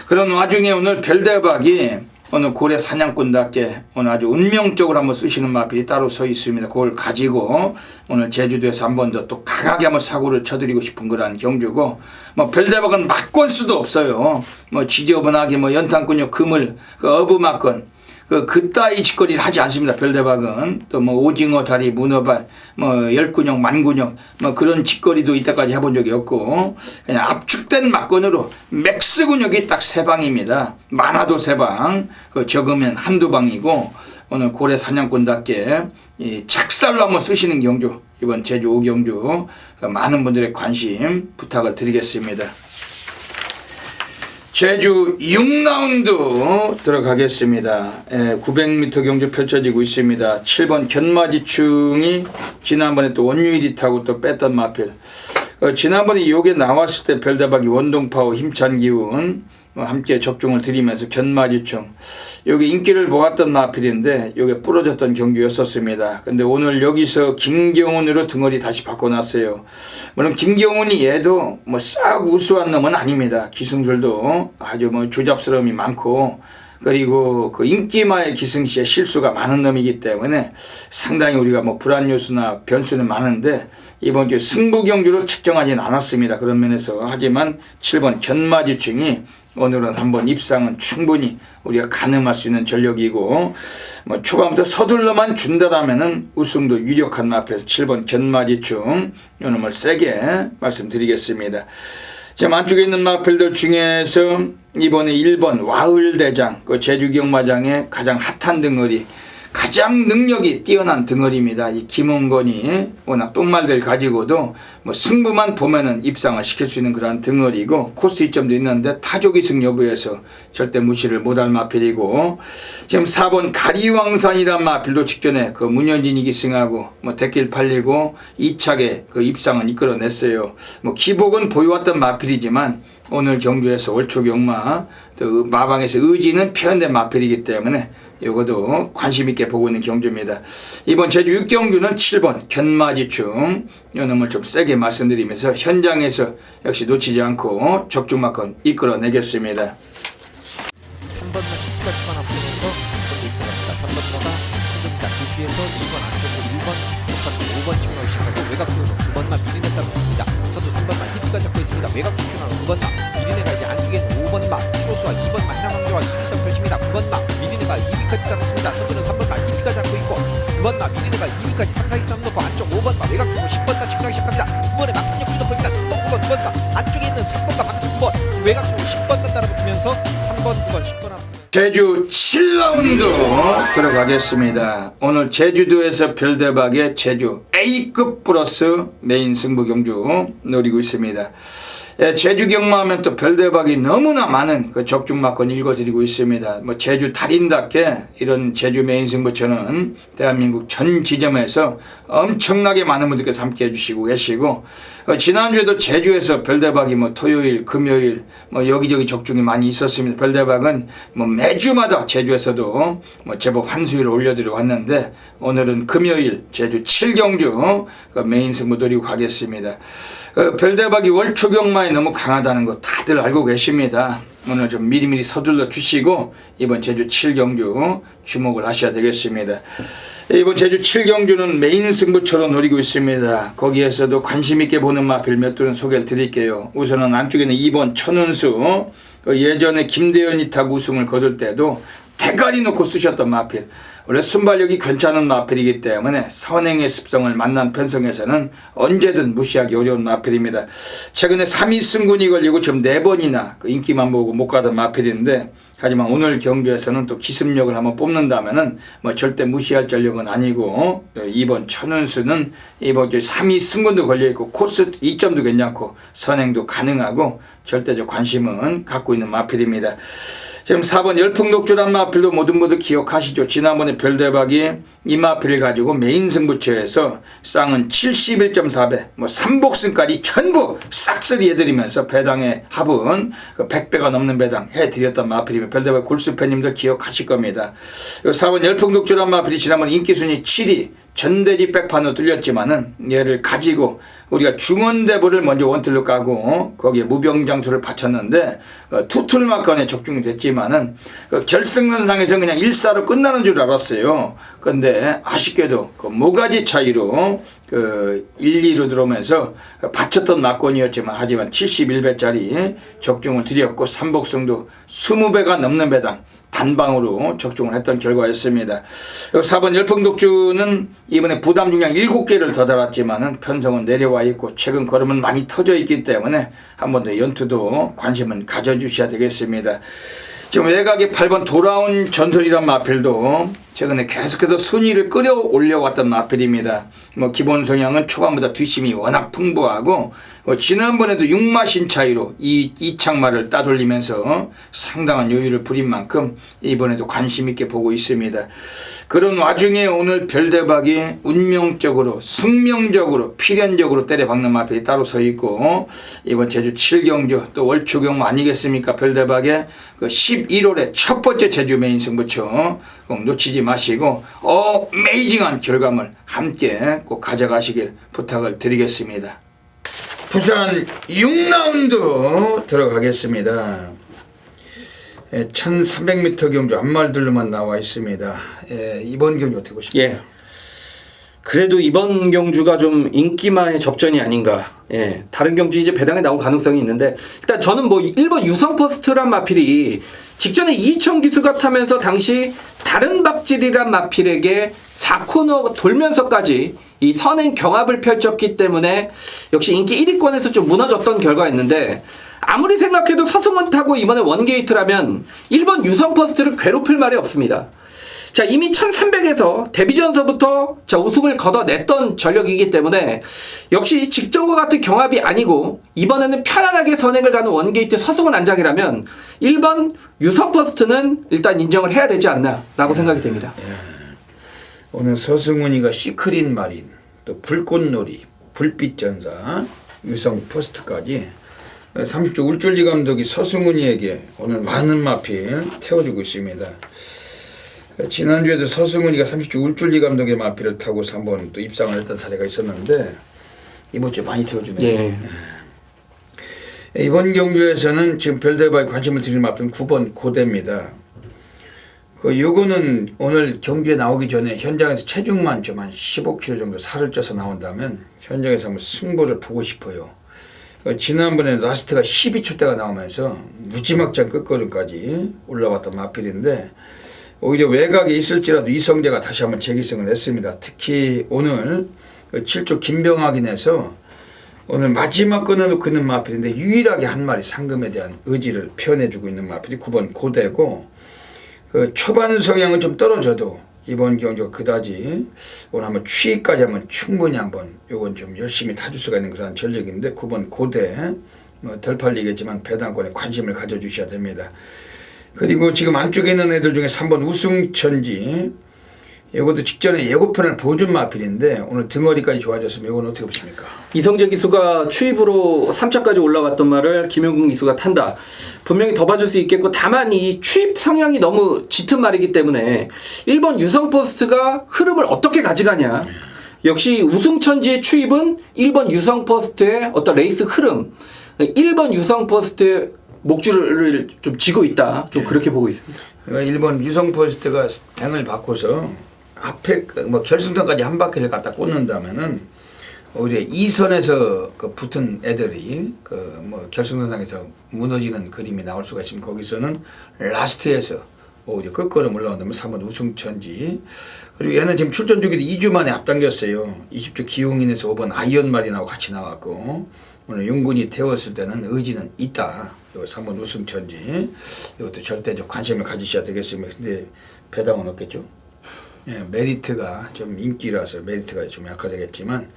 그런 와중에 오늘 별대박이 오늘 고래 사냥꾼답게 오늘 아주 운명적으로 한번 쓰시는 마필이 따로 서 있습니다. 그걸 가지고 오늘 제주도에서 한 번 더 또 강하게 한번 사고를 쳐드리고 싶은 그런 경주고 별대박은 막권 수도 없어요. 지저분하게 연탄꾼요 그물 어부막권 그따위 짓거리를 하지 않습니다. 별대박은 또 오징어 다리 문어발 열근육 만근육 그런 짓거리도 이때까지 해본 적이 없고 그냥 압축된 막건으로 맥스 근육이 딱 3방입니다. 많아도 3방 적으면 한두 방이고 오늘 고래 사냥꾼답게 작살로 한번 쓰시는 경주 이번 제주 5경주 많은 분들의 관심 부탁을 드리겠습니다. 제주 6라운드 들어가겠습니다. 900m 경주 펼쳐지고 있습니다. 7번 견마지충이 지난번에 또 원유일이 타고 또 뺐던 마필. 지난번에 요게 나왔을 때 별대박이 원동파워 힘찬 기운 함께 적중을 드리면서 견마지충 요게 인기를 모았던 마필인데 요게 부러졌던 경주였었습니다. 근데 오늘 여기서 김경훈으로 등허리 다시 바꿔놨어요. 물론 김경훈이 얘도 싹 우수한 놈은 아닙니다. 기승술도 아주 조잡스러움이 많고 그리고 그 인기마의 기승시에 실수가 많은 놈이기 때문에 상당히 우리가 불안 요소나 변수는 많은데 이번 주 승부 경주로 측정하진 않았습니다. 그런 면에서 하지만 7번 견마지충이 오늘은 한번 입상은 충분히 우리가 가늠할 수 있는 전력이고 초반부터 서둘러만 준다라면은 우승도 유력한 마필 7번 견마지충 이놈을 세게 말씀드리겠습니다. 지금 안쪽에 있는 마필들 중에서 이번에 1번 와을대장 그 제주경마장의 가장 핫한 등어리 가장 능력이 뛰어난 등어리입니다. 이 김은건이 워낙 똥말들 가지고도 승부만 보면은 입상을 시킬 수 있는 그런 등어리고 코스 이점도 있는데 타조기승 여부에서 절대 무시를 못할 마필이고 지금 4번 가리왕산이란 마필도 직전에 그 문현진이 기승하고 대길 팔리고 2차게 그 입상은 이끌어냈어요. 기복은 보여왔던 마필이지만 오늘 경주에서 월초경마 또 마방에서 의지는 표현된 마필이기 때문에 이것도 관심 있게 보고 있는 경주입니다. 이번 제주 6경주는 7번 견마지충 이놈을 좀 세게 말씀드리면서 현장에서 역시 놓치지 않고 적중마건 이끌어내겠습니다. 3번만 끝까지만 앞서면서 먼저 입장합니다. 3번마다 흔듭니다. 그 뒤에서 2번 안쪽으로 1번 똑같은 5번 측으로 시작하고 외곽 쪽으로 9번만 미리네 따로 있습니다. 저도 3번만 히트가 잡고 있습니다. 외곽 측으로 9번만 미리네가 이제 안쪽에는 5번만 키로수와 2번만 향왕조와 2위선 펼칩니다. 9번만 미리네가 2위까지 잡았습니다. 선두는 3번만 히트가 잡고 있고 9번만 미리네가 2위까지 3, 4, 2, 3 놓고 안쪽 5번만 외곽 쪽으로 10번만 측정하기 시작합니다. 9번에 막근육 주도 보입니다. 3번, 9번, 9번만 안쪽에 있는 3번과 바깥 9번 외곽 쪽으로 10번만 따라붙으면서 3번, 9번, 10번 앞서 제주 7라운드 들어가겠습니다. 오늘 제주도에서 별대박의 제주 A급 플러스 메인 승부 경주 노리고 있습니다. 제주 경마하면 또 별대박이 너무나 많은 그 적중마건 읽어드리고 있습니다. 제주 달인답게 이런 제주 메인 승부처는 대한민국 전 지점에서 엄청나게 많은 분들께서 함께 해주시고 계시고 지난주에도 제주에서 별대박이 토요일 금요일 여기저기 적중이 많이 있었습니다. 별대박은 매주마다 제주에서도 제법 환수위를 올려드려 왔는데 오늘은 금요일 제주 7경주 메인 승부 노리고 가겠습니다. 별대박이 월초경마에 너무 강하다는 거 다들 알고 계십니다. 오늘 좀 미리미리 서둘러 주시고 이번 제주 7경주 주목을 하셔야 되겠습니다. 이번 제주 7경주는 메인 승부처로 노리고 있습니다. 거기에서도 관심 있게 보는 마필 몇 분은 소개를 드릴게요. 우선은 안쪽에는 2번 천운수 예전에 김대현이 타고 우승을 거둘 때도 대가리 놓고 쓰셨던 마필. 원래 순발력이 괜찮은 마필이기 때문에 선행의 습성을 만난 편성에서는 언제든 무시하기 어려운 마필입니다. 최근에 3위 승군이 걸리고 지금 4번이나 그 인기만 모으고 못 가던 마필인데, 하지만 오늘 경주에서는 또 기습력을 한번 뽑는다면은 뭐 절대 무시할 전력은 아니고, 이번 천운수는 이번 3위 승군도 걸려있고 코스 2점도 괜찮고 선행도 가능하고 절대적 관심은 갖고 있는 마필입니다. 지금 4번 열풍독주란 마필도 모두 기억하시죠. 지난번에 별대박이 이 마필을 가지고 메인 승부처에서 쌍은 71.4배, 뭐 3복승까지 전부 싹쓸이 해드리면서 배당의 합은 100배가 넘는 배당 해드렸던 마필이며, 별대박 골수팬님들 기억하실 겁니다. 4번 열풍독주란 마필이 지난번 인기순위 7위 전대지 백판으로 뚫렸지만은 얘를 가지고 우리가 중원대부를 먼저 원틀로 까고 거기에 무병장수를 바쳤는데 투툴막간에 적중이 됐지만은 결승선상에서 그냥 1사로 끝나는 줄 알았어요. 그런데 아쉽게도 그 모가지 차이로 1, 2로 들어오면서 바쳤던 막권이었지만, 하지만 71배짜리 적중을 드렸고 3복승도 20배가 넘는 배당 단방으로 적중을 했던 결과였습니다. 4번 열풍독주는 이번에 부담 중량 7개를 더 달았지만은 편성은 내려와 있고 최근 걸음은 많이 터져 있기 때문에 한 번 더 연투도 관심은 가져주셔야 되겠습니다. 지금 외곽에 8번 돌아온 전설이란 마필도 최근에 계속해서 순위를 끌어올려왔던 마필입니다. 뭐 기본 성향은 초반보다 뒷심이 워낙 풍부하고 지난번에도 6마신 차이로 이 이창마를 따돌리면서 상당한 여유를 부린 만큼 이번에도 관심 있게 보고 있습니다. 그런 와중에 오늘 별대박이 운명적으로 승명적으로 필연적으로 때려박는 마필이 따로 서 있고, 이번 제주 7경주 또 월초경 아니겠습니까? 별대박의 그 11월의 첫 번째 제주 메인 승부처 꼭 놓치지 마시고 어메이징한 결과물 함께 꼭 가져가시길 부탁을 드리겠습니다. 부산 6라운드 들어가겠습니다. 1300m 경주 앞말들로만 나와 있습니다. 이번 경주 어떻게 보십니까? 예. 그래도 이번 경주가 좀 인기만의 접전이 아닌가. 예. 다른 경주 이제 배당에 나올 가능성이 있는데, 일단 저는 뭐 1번 유성퍼스트란 마필이 직전에 이천 기수가 타면서 당시 다른 박질이란 마필에게 4코너 돌면서까지 이 선행 경합을 펼쳤기 때문에 역시 인기 1위권에서 좀 무너졌던 결과였는데, 아무리 생각해도 서승원 타고 이번에 원게이트라면 1번 유성퍼스트를 괴롭힐 말이 없습니다. 자, 이미 1300에서 데뷔전서부터 우승을 걷어냈던 전력이기 때문에 역시 직전과 같은 경합이 아니고 이번에는 편안하게 선행을 가는 원게이트 서승원 안장이라면 1번 유성퍼스트는 일단 인정을 해야 되지 않나 라고 생각이 됩니다. 오늘 서승훈이가 시크릿 마린, 또 불꽃놀이, 불빛전사, 유성퍼스트까지 30조 울줄리 감독이 서승훈이에게 오늘 많은 마필 태워주고 있습니다. 지난주에도 서승훈이가 30조 울줄리 감독의 마필을 타고서 한번 또 입상을 했던 사례가 있었는데 이번 주에 많이 태워주네요. 예. 이번 경주에서는 지금 별대박에 관심을 드리는 마필은 9번 고대입니다. 요거는 오늘 경주에 나오기 전에 현장에서 체중만 좀 한 15kg 정도 살을 쪄서 나온다면 현장에서 한번 승부를 보고 싶어요. 지난번에 라스트가 12초대가 나오면서 무지막지한 끝걸음까지 올라왔던 마필인데, 오히려 외곽에 있을지라도 이성재가 다시 한번 재기승을 했습니다. 특히 오늘 7조 김병학인에서 오늘 마지막 끊어놓고 있는 마필인데 유일하게 한 마리 상금에 대한 의지를 표현해주고 있는 마필이 9번 고대고, 초반 성향은 좀 떨어져도 이번 경주가 그다지 오늘 한번 추위까지 한번 충분히 한번 요건 좀 열심히 타줄 수가 있는 그런 전력인데 9번 고대 덜 팔리겠지만 배당권에 관심을 가져주셔야 됩니다. 그리고 지금 안쪽에 있는 애들 중에 3번 우승천지, 이것도 직전에 예고편을 보여준 마필인데 오늘 등어리까지 좋아졌으면 이건 어떻게 보십니까? 이성재 기수가 추입으로 3차까지 올라왔던 말을 김용근 기수가 탄다. 분명히 더 봐줄 수 있겠고, 다만 이 추입 성향이 너무 짙은 말이기 때문에 1번 유성퍼스트가 흐름을 어떻게 가져가냐. 역시 우승천지의 추입은 1번 유성퍼스트의 어떤 레이스 흐름, 1번 유성퍼스트의 목줄을 좀 쥐고 있다. 좀 그렇게 보고 있습니다. 1번 유성퍼스트가 등을 바꿔서 앞에 뭐 결승선까지 한 바퀴를 갖다 꽂는다면은 오히려 2선에서 붙은 애들이 뭐 결승선상에서 무너지는 그림이 나올 수가 있으면 거기서는 라스트에서 오히려 끝걸음 올라온다면 3번 우승천지. 그리고 얘는 지금 출전 주기도 2주 만에 앞당겼어요. 20주 기용인에서 5번 아이언마린하고 같이 나왔고, 오늘 용군이 태웠을 때는 의지는 있다. 요 3번 우승천지. 이것도 절대적 관심을 가지셔야 되겠습니다. 근데 배당은 없겠죠. 예, 메리트가 좀 인기라서 메리트가 좀 약화되겠지만,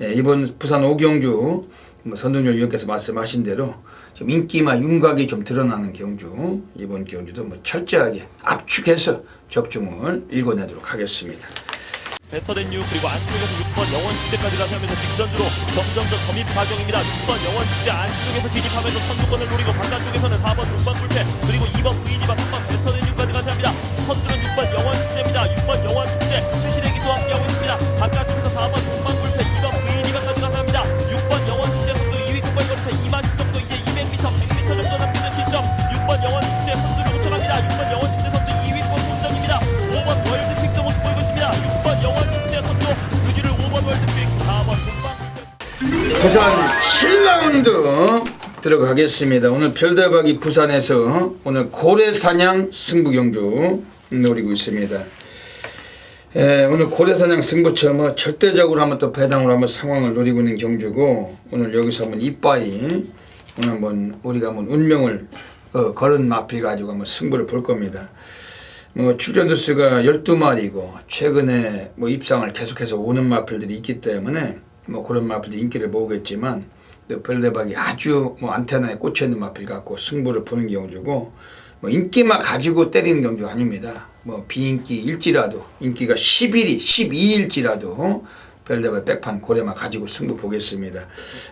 예, 이번 부산 오경주 선동열 위원께서 말씀하신 대로 좀 인기와 윤곽이 좀 드러나는 경주, 이번 경주도 뭐 철저하게 압축해서 적중을 읽어내도록 하겠습니다. 배터된 6 그리고 안쪽에서 6번 영원 축제까지 가서 하면서 직전주로 점점점 점입 과정입니다. 6번 영원 축제 안쪽에서 진입하면서 선두권을 노리고 바깥쪽에서는 4번 동방불패 그리고 2번 부인이바 3번 배터된 6까지 가서 합니다. 선두는 6번 영원 축제입니다. 6번 영원 축제 최신의 기도 함께하고 있습니다. 바깥쪽에서 4번 동방불패 2번 부인이바까지 가서 합니다. 6번 영원 축제 선두 2위권까지 거리차 2마신 정도 이제 200m 100m 정도 남기는 시점 6번 영원 축제 선두를 쫓아갑니다. 6번 영원 축제 선두 2위권 본전입니다. 5번 월드픽도 모습 보이고 있습니다. 6번 영원 축제 선두 누지를 5번 월드픽 4번 동방불패 부산 7라운드 들어가겠습니다. 오늘 별대박이 부산에서 오늘 고래사냥 승부경주 노리고 있습니다. 예, 오늘 고래사냥 승부처 뭐 절대적으로 한번 또 배당으로 한번 상황을 노리고 있는 경주고, 오늘 여기서 한번 이빠이 오늘 한번 우리가 한번 운명을 걸은 마필 가지고 한번 승부를 볼 겁니다. 뭐 출전 두수가 12마리고 최근에 뭐 입상을 계속해서 오는 마필들이 있기 때문에 뭐 그런 마필들이 인기를 모으겠지만, 또 별대박이 아주 뭐 안테나에 꽂혀 있는 마필 갖고 승부를 보는 경주고, 뭐 인기만 가지고 때리는 경주 아닙니다. 뭐 비인기일지라도 인기가 11위, 12위일지라도 별대박 백판 고래만 가지고 승부 보겠습니다.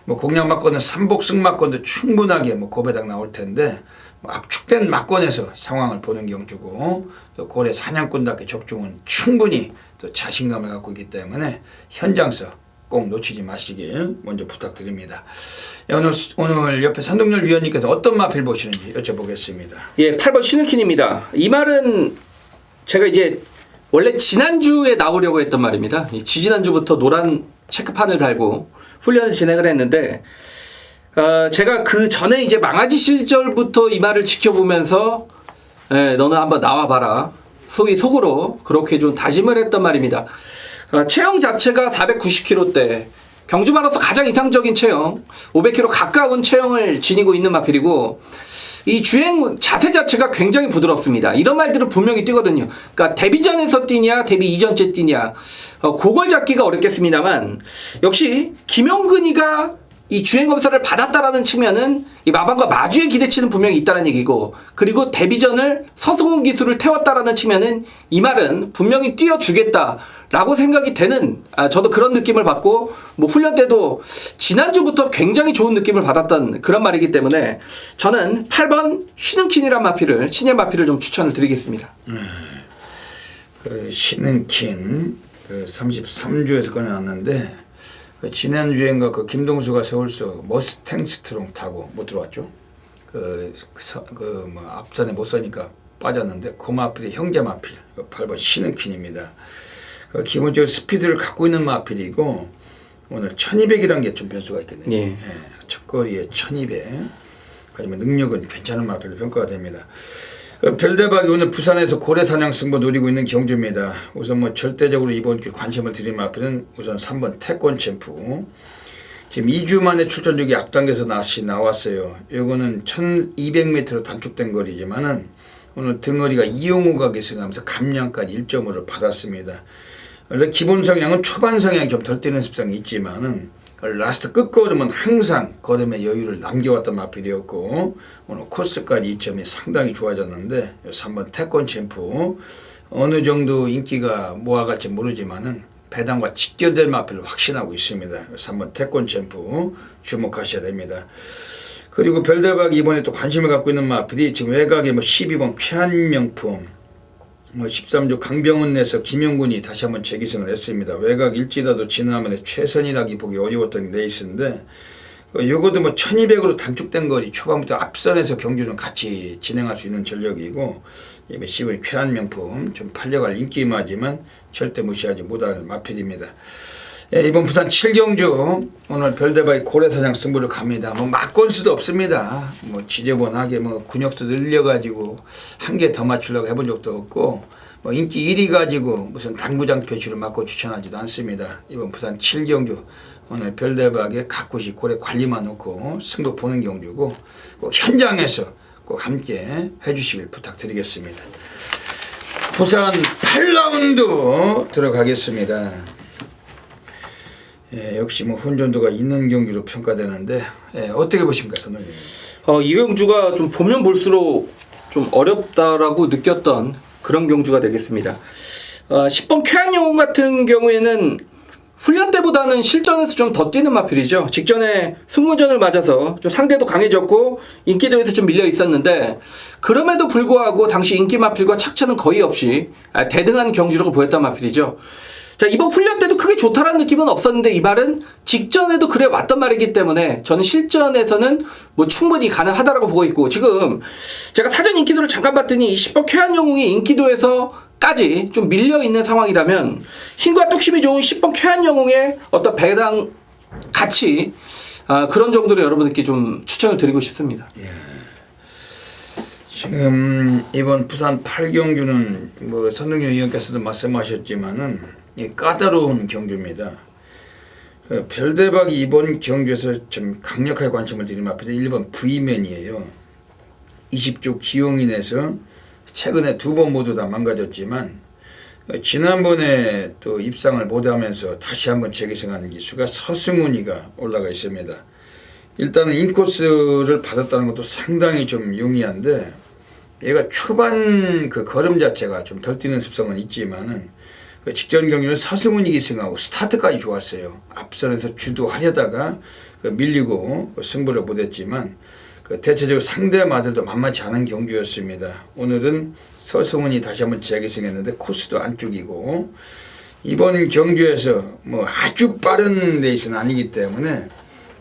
뭐 공략 막권은 삼복 승막권도 충분하게 뭐 고배당 나올 텐데, 뭐 압축된 막권에서 상황을 보는 경주고, 또 고래 사냥꾼답게 적중은 충분히 또 자신감을 갖고 있기 때문에 현장서 꼭 놓치지 마시길 먼저 부탁드립니다. 오늘 옆에 선동열 위원님께서 어떤 마필 보시는지 여쭤보겠습니다. 예, 8번 신은킨입니다. 이 말은 제가 이제 원래 지난주에 나오려고 했던 말입니다. 지지난주부터 노란 체크판을 달고 훈련을 진행을 했는데, 제가 그 전에 이제 망아지 시절부터 이 말을 지켜보면서, 너는 한번 나와봐라, 소위 속으로 그렇게 좀 다짐을 했던 말입니다. 체형 자체가 490kg대, 경주마라서 가장 이상적인 체형, 500kg 가까운 체형을 지니고 있는 마필이고, 이 주행 자세 자체가 굉장히 부드럽습니다. 이런 말들은 분명히 뛰거든요. 그러니까 데뷔 전에서 뛰냐 데뷔 이전째 뛰냐, 그걸 잡기가 어렵겠습니다만, 역시 김용근이가 이 주행검사를 받았다라는 측면은 이 마방과 마주의 기대치는 분명히 있다는 얘기고, 그리고 데뷔전을 서승훈 기수를 태웠다라는 측면은 이 말은 분명히 뛰어주겠다라고 생각이 되는, 저도 그런 느낌을 받고, 뭐 훈련 때도 지난주부터 굉장히 좋은 느낌을 받았던 그런 말이기 때문에 저는 8번 신은킨이란 마필을, 신예 마필을 좀 추천을 드리겠습니다. 그 신은킨 33주에서 꺼내놨는데, 지난주엔가 그 김동수가 서울서 머스탱 스트롱 타고 못 들어왔죠. 뭐 앞선에 못 서니까 빠졌는데, 그 마필이 형제 마필 8번 신은킨입니다. 기본적으로 스피드를 갖고 있는 마필이고, 오늘 1200이라는 게 좀 변수가 있겠네요. 예. 예, 첫거리에 1200. 하지만 능력은 괜찮은 마필로 평가가 됩니다. 별대박이 오늘 부산에서 고래사냥 승부 노리고 있는 경주입니다. 우선 뭐 절대적으로 이번 주 관심을 드린 마필은 우선 3번 태권 챔프. 지금 2주 만에 출전력이 앞당겨서 나왔어요. 이거는 1200m로 단축된 거리지만은 오늘 등어리가 이용호가 계승하면서 감량까지 1점으로 받았습니다. 원래 기본 성향은 초반 성향이 좀 덜 뛰는 습성이 있지만은 라스트 끝걸음은 항상 걸음의 여유를 남겨왔던 마필이었고, 오늘 코스까지 2점이 상당히 좋아졌는데, 3번 태권 챔프 어느 정도 인기가 모아갈지 모르지만은 배당과 직결될 마필을 확신하고 있습니다. 3번 태권 챔프 주목하셔야 됩니다. 그리고 별대박이 이번에 또 관심을 갖고 있는 마필이 지금 외곽에 뭐 12번 쾌한명품, 뭐 13주 강병훈 내서 김용군이 다시 한번 재기승을 했습니다. 외곽 일지라도 지나면 최선이라기 보기 어려웠던 레이스인데, 요것도 뭐 1200으로 단축된 거리, 초반부터 앞선에서 경주는 같이 진행할 수 있는 전력이고, 10번 쾌한 명품 좀 팔려갈 인기마지만 절대 무시하지 못할 마필입니다. 예, 이번 부산 7경주 오늘 별대박이 고래사냥 승부를 갑니다. 뭐 막건수도 없습니다. 뭐 지저분하게 뭐 근육수 늘려가지고 한 개 더 맞추려고 해본 적도 없고 뭐 인기 1위 가지고 무슨 당구장 표시를 맞고 추천하지도 않습니다. 이번 부산 7경주 오늘 별대박의 가꾸시 고래 관리만 놓고 승부 보는 경주고 꼭 현장에서 꼭 함께 해주시길 부탁드리겠습니다. 부산 8라운드 들어가겠습니다. 예, 역시 뭐 혼전도가 있는 경주로 평가되는데 어떻게 보십니까, 선생님? 이 경주가 좀 보면 볼수록 좀 어렵다라고 느꼈던 그런 경주가 되겠습니다. 10번 쾌한영웅 같은 경우에는 훈련 때보다는 실전에서 좀 더 뛰는 마필이죠. 직전에 승무전을 맞아서 좀 상대도 강해졌고 인기도에서 좀 밀려 있었는데 그럼에도 불구하고 당시 인기 마필과 착차는 거의 없이 대등한 경주력을 보였단 마필이죠. 자, 이번 훈련 때도 크게 좋다라는 느낌은 없었는데 이 말은 직전에도 그래 왔던 말이기 때문에 저는 실전에서는 뭐 충분히 가능하다라고 보고 있고, 지금 제가 사전 인기도를 잠깐 봤더니 10번 쾌한영웅이 인기도에서까지 좀 밀려 있는 상황이라면 힘과 뚝심이 좋은 10번 쾌한영웅의 어떤 배당 가치, 그런 정도로 여러분들께 좀 추천을 드리고 싶습니다. 지금 이번 부산 8경주는 뭐 선동열 의원께서도 말씀하셨지만은 까다로운 경주입니다. 별대박이 이번 경주에서 좀 강력하게 관심을 드린 마필은 1번 V맨이에요. 20조 기용인에서 최근에 2번 모두 다 망가졌지만 지난번에 또 입상을 못하면서 다시 한번 재기승하는 기수가 서승훈이가 올라가 있습니다. 일단은 인코스를 받았다는 것도 상당히 좀 용이한데 얘가 초반 그 걸음 자체가 좀 덜 뛰는 습성은 있지만은 그 직전 경기는 서승훈이 기승하고 스타트까지 좋았어요. 앞선에서 주도하려다가 밀리고 승부를 못했지만 대체적으로 상대마들도 만만치 않은 경주였습니다. 오늘은 서승훈이 다시 한번 재기승했는데 코스도 안쪽이고 이번 경주에서 뭐 아주 빠른 레이스는 아니기 때문에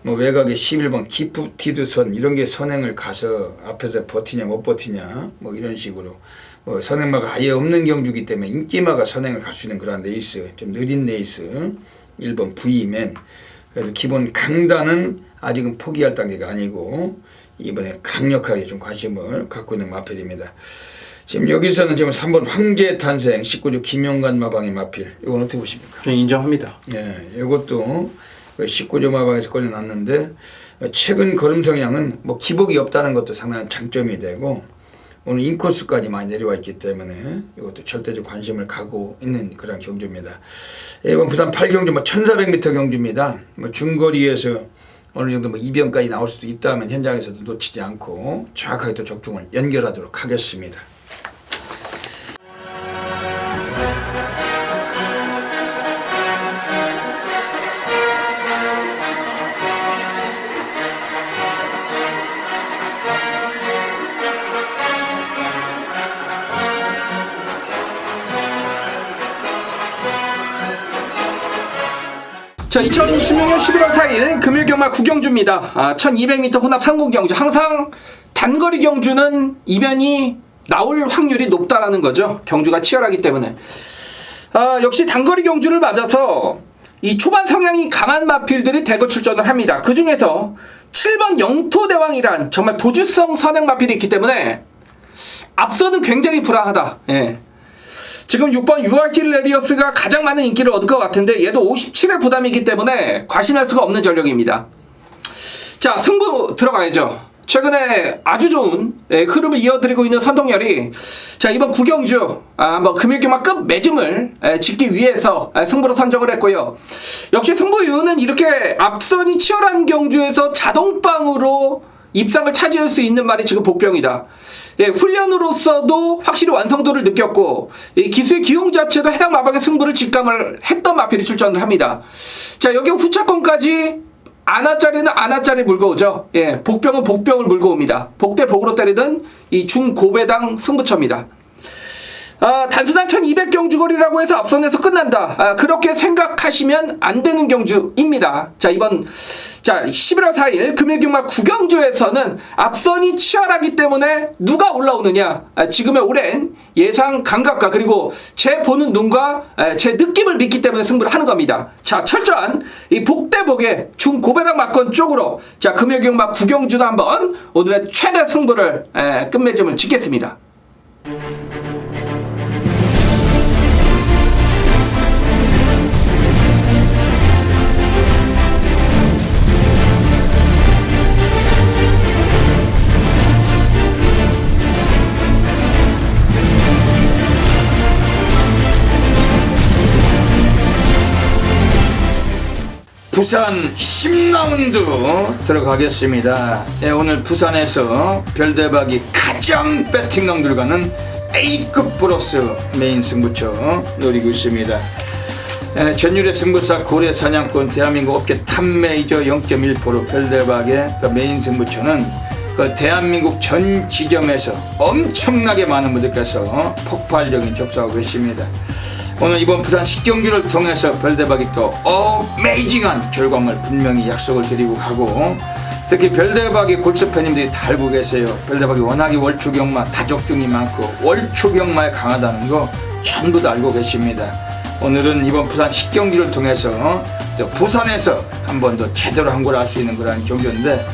뭐 외곽에 11번 기프티드 선 이런 게 선행을 가서 앞에서 버티냐 못 버티냐 뭐 이런 식으로 뭐 선행마가 아예 없는 경주기 때문에 인기마가 선행을 갈 수 있는 그런 레이스, 좀 느린 레이스 1번 V맨. 그래도 기본 강단은 아직은 포기할 단계가 아니고 이번에 강력하게 좀 관심을 갖고 있는 마필입니다. 지금 여기서는 지금 3번 황제 탄생 19주 김용관 마방의 마필, 이건 어떻게 보십니까? 저는 인정합니다. 예, 이것도 19조 마방에서 꺼내놨는데 최근 걸음 성향은 뭐 기복이 없다는 것도 상당한 장점이 되고 오늘 인코스까지 많이 내려와 있기 때문에 이것도 절대적 관심을 갖고 있는 그런 경주입니다. 이번 부산 8경주 뭐 1400m 경주입니다. 뭐 중거리에서 어느 정도 뭐 이변까지 나올 수도 있다면 현장에서도 놓치지 않고 정확하게 또 적중을 연결하도록 하겠습니다. 자, 2016년 11월 4일 금일 경마 9경주입니다. 1200m 혼합 상공 경주. 항상 단거리 경주는 이변이 나올 확률이 높다라는 거죠. 경주가 치열하기 때문에. 역시 단거리 경주를 맞아서 이 초반 성향이 강한 마필들이 대거 출전을 합니다. 그 중에서 7번 영토대왕이란 정말 도주성 선행 마필이 있기 때문에 앞서는 굉장히 불안하다. 예. 지금 6번 유아킬레리어스가 가장 많은 인기를 얻을 것 같은데 얘도 57의 부담이기 때문에 과신할 수가 없는 전력입니다. 자, 승부 들어가야죠. 최근에 아주 좋은 흐름을 이어드리고 있는 선동열이 자, 이번 9경주 뭐 금일경마급 매짐을 짓기 위해서 승부로 선정을 했고요. 역시 승부 이유는 이렇게 앞선이 치열한 경주에서 자동빵으로 입상을 차지할 수 있는 말이 지금 복병이다. 예, 훈련으로서도 확실히 완성도를 느꼈고 기수의 기용 자체도 해당 마방의 승부를 직감을 했던 마필이 출전을 합니다. 자, 여기 후차권까지 아나짜리는 아나짜리 물고 오죠. 예, 복병은 복병을 물고 옵니다. 복대 복으로 때리던 이 중고배당 승부처입니다. 단순한 1200경주거리라고 해서 앞선에서 끝난다. 그렇게 생각하시면 안 되는 경주입니다. 자, 이번 11월 4일 금요일경마 9경주에서는 앞선이 치열하기 때문에 누가 올라오느냐, 지금의 오랜 예상 감각과 그리고 제 보는 눈과 제 느낌을 믿기 때문에 승부를 하는 겁니다. 자, 철저한 이 복대복의 중고배당 막권 쪽으로 자, 금요일경마 9경주도 한번 오늘의 최대 승부를 끝맺음을 짓겠습니다. 부산 10라운드 들어가겠습니다. 오늘 부산에서 별대박이 가장 배팅강 들어가는 A급 브로스 메인 승부처 노리고 있습니다. 전율의 승부사 고래 사냥꾼 대한민국 업계 탑메이저 0.1% 별대박의 그 메인 승부처는 그 대한민국 전 지점에서 엄청나게 많은 분들께서 폭발적인 접수하고 계십니다. 오늘 이번 부산 10경기를 통해서 별대박이 또 어메이징한 결과물 분명히 약속을 드리고 가고, 특히 별대박이 골수 팬님들이 다 알고 계세요. 별대박이 워낙에 월초경마 다적중이 많고 월초경마에 강하다는 거 전부 다 알고 계십니다. 오늘은 이번 부산 10경기를 통해서 또 부산에서 한 번 더 제대로 한 걸 알 수 있는 그런 경기인데,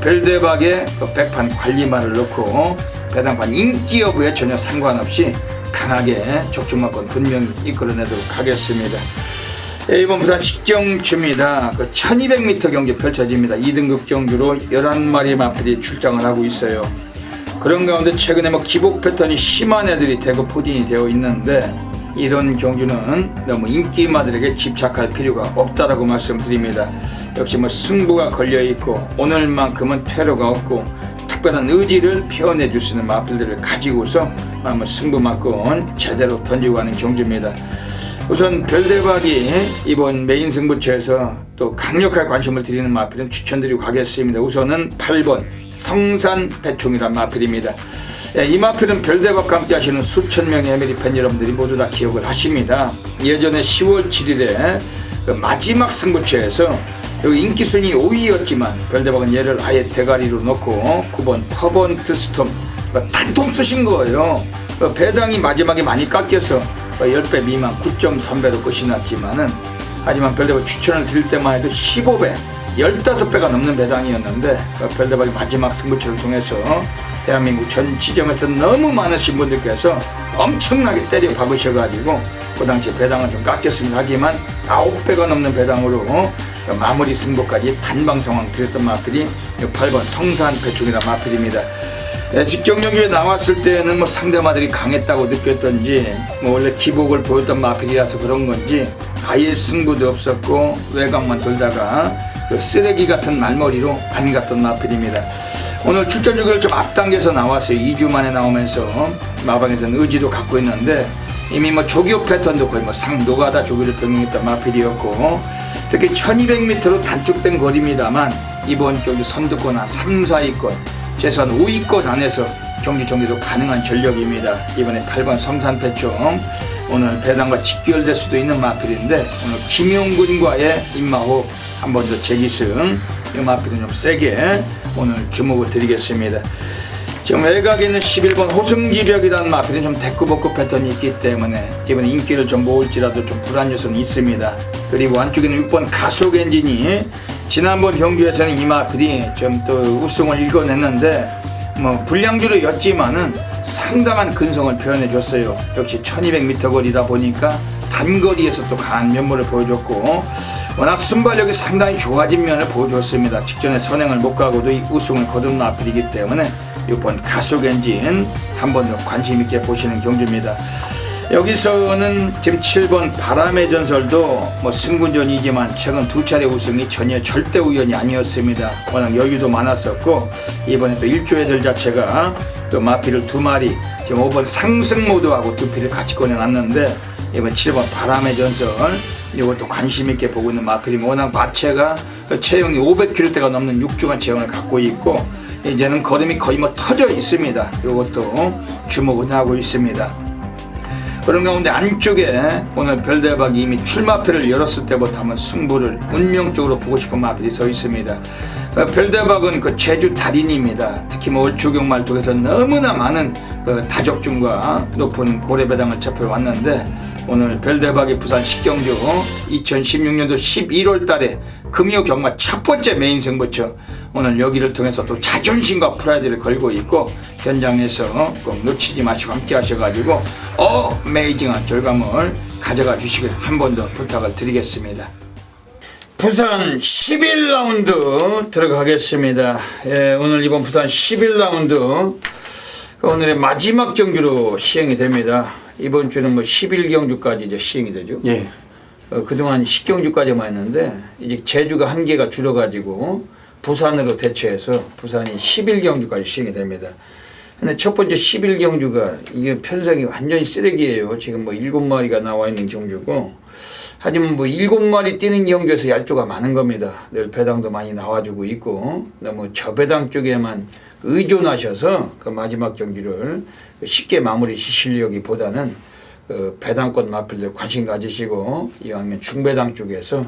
별대박의 백판 관리만을 넣고 배당판 인기 여부에 전혀 상관없이 강하게 적중마권 분명히 이끌어내도록 하겠습니다. 이번 부산 10경주입니다. 1200m 경기 펼쳐집니다. 2등급 경주로 11마리 마필이 출장을 하고 있어요. 그런 가운데 최근에 기복 패턴이 심한 애들이 대거 포진이 되어 있는데, 이런 경주는 너무 인기마들에게 집착할 필요가 없다라고 말씀드립니다. 역시 승부가 걸려있고 오늘만큼은 퇴로가 없고 특별한 의지를 표현해 줄 수 있는 마필들을 가지고서 승부만권 제대로 던지고 가는 경주입니다. 우선 별대박이 이번 메인 승부처에서 또 강력하게 관심을 드리는 마필은 추천드리고 가겠습니다. 우선은 8번 성산배총이란 마필입니다. 이 마필은 별대박과 함께 하시는 수천 명의 에메리 팬 여러분들이 모두 다 기억을 하십니다. 예전에 10월 7일에 그 마지막 승부처에서 여기 인기순위 5위였지만 별대박은 얘를 아예 대가리로 놓고 9번 퍼번트 스톰 단통 쓰신 거예요. 배당이 마지막에 많이 깎여서 10배 미만 9.3배로 끝이 났지만은, 하지만 별대박 추천을 드릴 때만 해도 15배 15배가 넘는 배당이었는데, 별대박이 마지막 승부처를 통해서 대한민국 전 지점에서 너무 많으신 분들께서 엄청나게 때려 박으셔가지고 그 당시 배당은 좀 깎였습니다. 하지만 9배가 넘는 배당으로 마무리 승부까지 단방 상황 드렸던 마필이 8번 성산배총이라는 마필입니다. 직전 경기에 나왔을 때는 상대마들이 강했다고 느꼈던지 원래 기복을 보였던 마필이라서 그런 건지 아예 승부도 없었고 외곽만 돌다가 쓰레기 같은 말머리로 안 갔던 마필입니다. 오늘 출전 주기를 좀 앞당겨서 나왔어요. 2주 만에 나오면서 마방에서는 의지도 갖고 있는데, 이미 조교 패턴도 거의 상노가다 조교를 병행했던 마필이었고, 특히 1200m로 단축된 거리입니다만 이번 경기 선두권 한 3, 4위권 최소한 5위권 안에서 경주 정리도 가능한 전력입니다. 이번에 8번 성산배총 오늘 배당과 직결될 수도 있는 마필인데, 오늘 김용군과의 입마호흡 한 번 더 재기승, 이 마필은 좀 세게 오늘 주목을 드리겠습니다. 지금 외곽에 있는 11번 호승기벽이라는 마필은 좀 대꾸복구 패턴이 있기 때문에 이번에 인기를 좀 모을지라도 좀 불안 요소는 있습니다. 그리고 안쪽에는 6번 가속엔진이 지난번 경주에서는 이 마필이 좀 또 우승을 일궈냈는데 불량주로였지만은 상당한 근성을 표현해 줬어요. 역시 1200m 거리다 보니까 단거리에서 또 강한 면모를 보여줬고, 워낙 순발력이 상당히 좋아진 면을 보여줬습니다. 직전에 선행을 못 가고도 이 우승을 거둔 마필이기 때문에 6번 가속엔진 한 번 더 관심 있게 보시는 경주입니다. 여기서는 지금 7번 바람의 전설도 승군전이지만 최근 2차례 우승이 전혀 절대 우연이 아니었습니다. 워낙 여유도 많았었고, 이번에 또 1조 애들 자체가 또 마필을 2마리 지금 5번 상승 모드하고 2피를 같이 꺼내놨는데, 이번 7번 바람의 전설 이것도 관심 있게 보고 있는 마필이 워낙 마체가 체형이 500kg대가 넘는 6주간 체형을 갖고 있고, 이제는 걸음이 거의 터져 있습니다. 이것도 주목을 하고 있습니다. 그런 가운데 안쪽에 오늘 별대박이 이미 출마표를 열었을 때부터 한번 승부를 운명적으로 보고 싶은 마필이 서 있습니다. 별대박은 그 제주 달인입니다. 특히 뭐 월초경말 쪽에서 너무나 많은 그 다적중과 높은 고래배당을 잡혀왔는데 오늘 별대박이 부산 식경주 2016년도 11월 달에 금요경마 첫 번째 메인 승부처 오늘 여기를 통해서 또 자존심과 프라이드를 걸고 있고 현장에서 꼭 놓치지 마시고 함께 하셔가지고 어메이징한 결과물 가져가 주시길 한 번 더 부탁을 드리겠습니다. 부산 11라운드 들어가겠습니다. 예, 오늘 이번 부산 11라운드 오늘의 마지막 경주로 시행이 됩니다. 이번 주는 뭐 11경주까지 이제 시행이 되죠. 예. 그동안 10경주까지만 했는데 이제 제주가 한 개가 줄어가지고 부산으로 대체해서 부산이 11경주까지 시행이 됩니다. 근데 첫 번째 11경주가 이게 편성이 완전히 쓰레기예요. 지금 뭐 7마리가 나와 있는 경주고 하지만 뭐 7마리 뛰는 경주에서 얄조가 많은 겁니다. 늘 배당도 많이 나와주고 있고 너무 저배당 쪽에만 의존하셔서 그 마지막 경주를 쉽게 마무리 지시려기보다는 그 배당권 마필들 관심 가지시고 이왕이면 중배당 쪽에서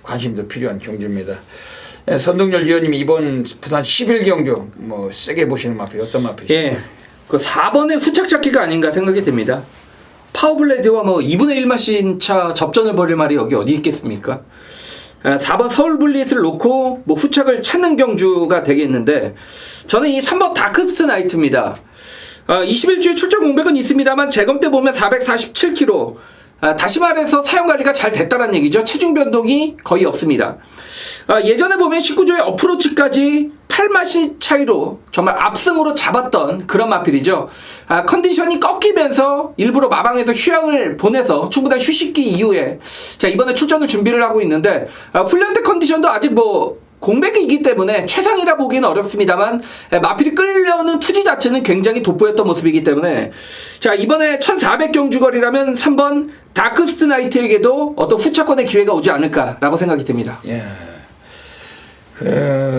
관심도 필요한 경주입니다. 예, 선동열 위원님이 이번 부산 11경주 뭐 세게 보시는 마필 어떤 마필이세요? 예. 그 4번의 후착 잡기가 아닌가 생각이 됩니다. 파워블레드와 뭐 2분의 1마신 차 접전을 벌일 말이 여기 어디 있겠습니까? 4번 서울블릿을 놓고 뭐 후착을 찾는 경주가 되겠는데 저는 이 3번 다크스트 나이트입니다. 21주에 출전 공백은 있습니다만 재검 때 보면 447kg 다시 말해서 사용관리가 잘 됐다는 얘기죠. 체중 변동이 거의 없습니다. 예전에 보면 19조의 어프로치까지 8마시 차이로 정말 압승으로 잡았던 그런 마필이죠. 컨디션이 꺾이면서 일부러 마방에서 휴양을 보내서 충분한 휴식기 이후에 자 이번에 출전을 준비를 하고 있는데 훈련 때 컨디션도 아직 뭐 공백이기 때문에 최상이라 보기는 어렵습니다만 마필이 끌려오는 투지 자체는 굉장히 돋보였던 모습이기 때문에 자 이번에 1400경주거리라면 3번 다크스트 나이트에게도 어떤 후차권의 기회가 오지 않을까라고 생각이 됩니다. 예.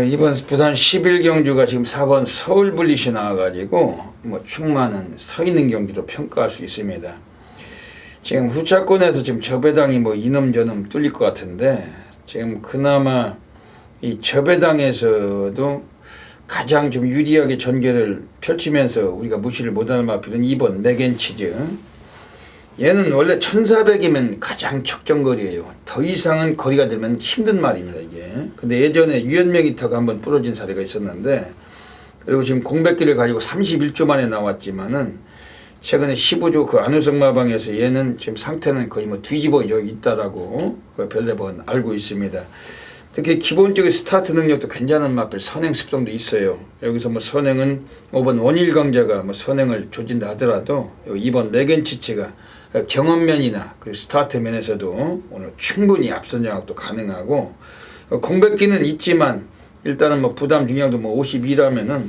이번 부산 11경주가 지금 4번 서울블릿이 나와가지고 뭐 충만한 서있는 경주로 평가할 수 있습니다. 지금 후차권에서 지금 저배당이 뭐 이놈 저놈 뚫릴 것 같은데 지금 그나마 이 저배당에서도 가장 좀 유리하게 전개를 펼치면서 우리가 무시를 못하는 마필은 2번 맥앤치즈. 얘는 원래 1400이면 가장 적정거리예요. 더 이상은 거리가 들면 힘든 말입니다 이게. 근데 예전에 유연메기터가 한번 부러진 사례가 있었는데 그리고 지금 공백기를 가지고 31주 만에 나왔지만은 최근에 15조 그 안우성 마방에서 얘는 지금 상태는 거의 뭐 뒤집어져 있다라고 그 별대박은 알고 있습니다. 특히 기본적인 스타트 능력도 괜찮은 마필 선행 습성도 있어요. 여기서 뭐 선행은 5번 원일강자가 뭐 선행을 조진다 하더라도 2번 맥앤치치가 경험면이나 그 스타트 면에서도 오늘 충분히 앞선 장악도 가능하고 공백기는 있지만 일단은 뭐 부담 중량도 뭐 52라면은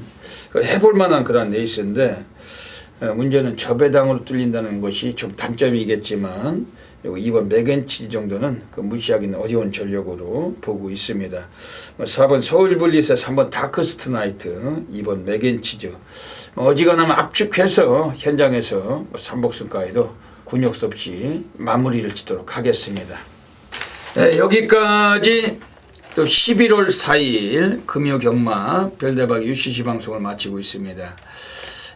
해볼 만한 그런 레이스인데 문제는 저배당으로 뚫린다는 것이 좀 단점이겠지만 요거 2번 맥앤치즈 정도는 그 무시하기는 어려운 전력으로 보고 있습니다. 4번 서울블릿에 3번 다크스트 나이트, 2번 맥앤치즈 어지간하면 압축해서 현장에서 삼복승까지도 굴욕 없이 마무리를 짓도록 하겠습니다. 네, 여기까지 또 11월 4일 금요경마 별대박 UCC 방송을 마치고 있습니다.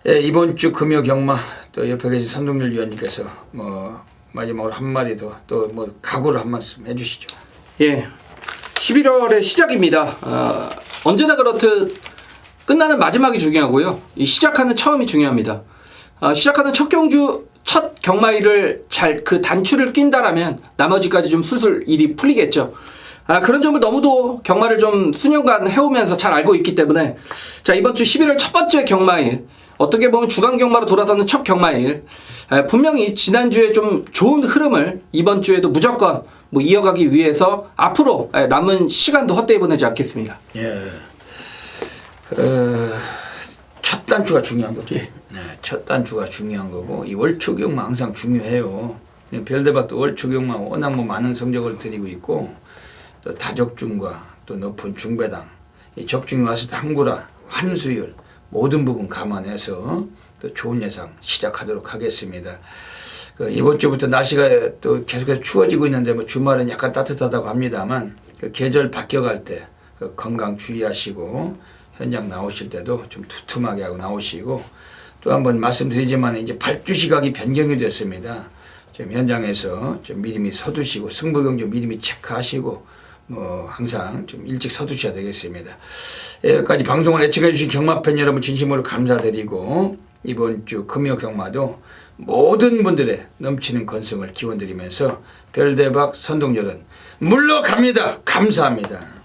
네, 이번 주 금요경마 또 옆에 계신 선동열 위원님께서 뭐 마지막으로 한마디 더 또 뭐 각오를 한 말씀 해주시죠. 예, 11월의 시작입니다. 언제나 그렇듯 끝나는 마지막이 중요하고요. 이 시작하는 처음이 중요합니다. 시작하는 첫 경주 첫 경마일을 잘 그 단추를 낀다라면 나머지까지 좀 술술 일이 풀리겠죠. 그런 점을 너무도 경마를 좀 수년간 해오면서 잘 알고 있기 때문에 자 이번 주 11월 첫 번째 경마일 어떻게 보면 주간 경마로 돌아서는 첫 경마일 분명히 지난주에 좀 좋은 흐름을 이번 주에도 무조건 뭐 이어가기 위해서 앞으로 남은 시간도 헛되이 보내지 않겠습니다. 예. 첫 단추가 중요한 거죠. 예. 네, 첫 단추가 중요한 거고 이 월초경마 항상 중요해요. 별대박도 월초경마 워낙 뭐 많은 성적을 드리고 있고 또 다적중과 또 높은 중배당 이 적중이 왔을 때 항구라 환수율 모든 부분 감안해서 또 좋은 예상 시작하도록 하겠습니다. 이번 주부터 날씨가 또 계속해서 추워지고 있는데 뭐 주말은 약간 따뜻하다고 합니다만 계절 바뀌어갈 때 건강 주의하시고 현장 나오실 때도 좀 두툼하게 하고 나오시고 또 한번 말씀드리지만 이제 발주 시각이 변경이 됐습니다. 지금 현장에서 좀 미리미리 서두시고 승부경 좀 미리미리 체크하시고 뭐 항상 좀 일찍 서두셔야 되겠습니다. 여기까지 방송을 애청해 주신 경마팬 여러분 진심으로 감사드리고 이번 주 금요 경마도 모든 분들의 넘치는 건승을 기원드리면서 별대박 선동절은 물러갑니다. 감사합니다.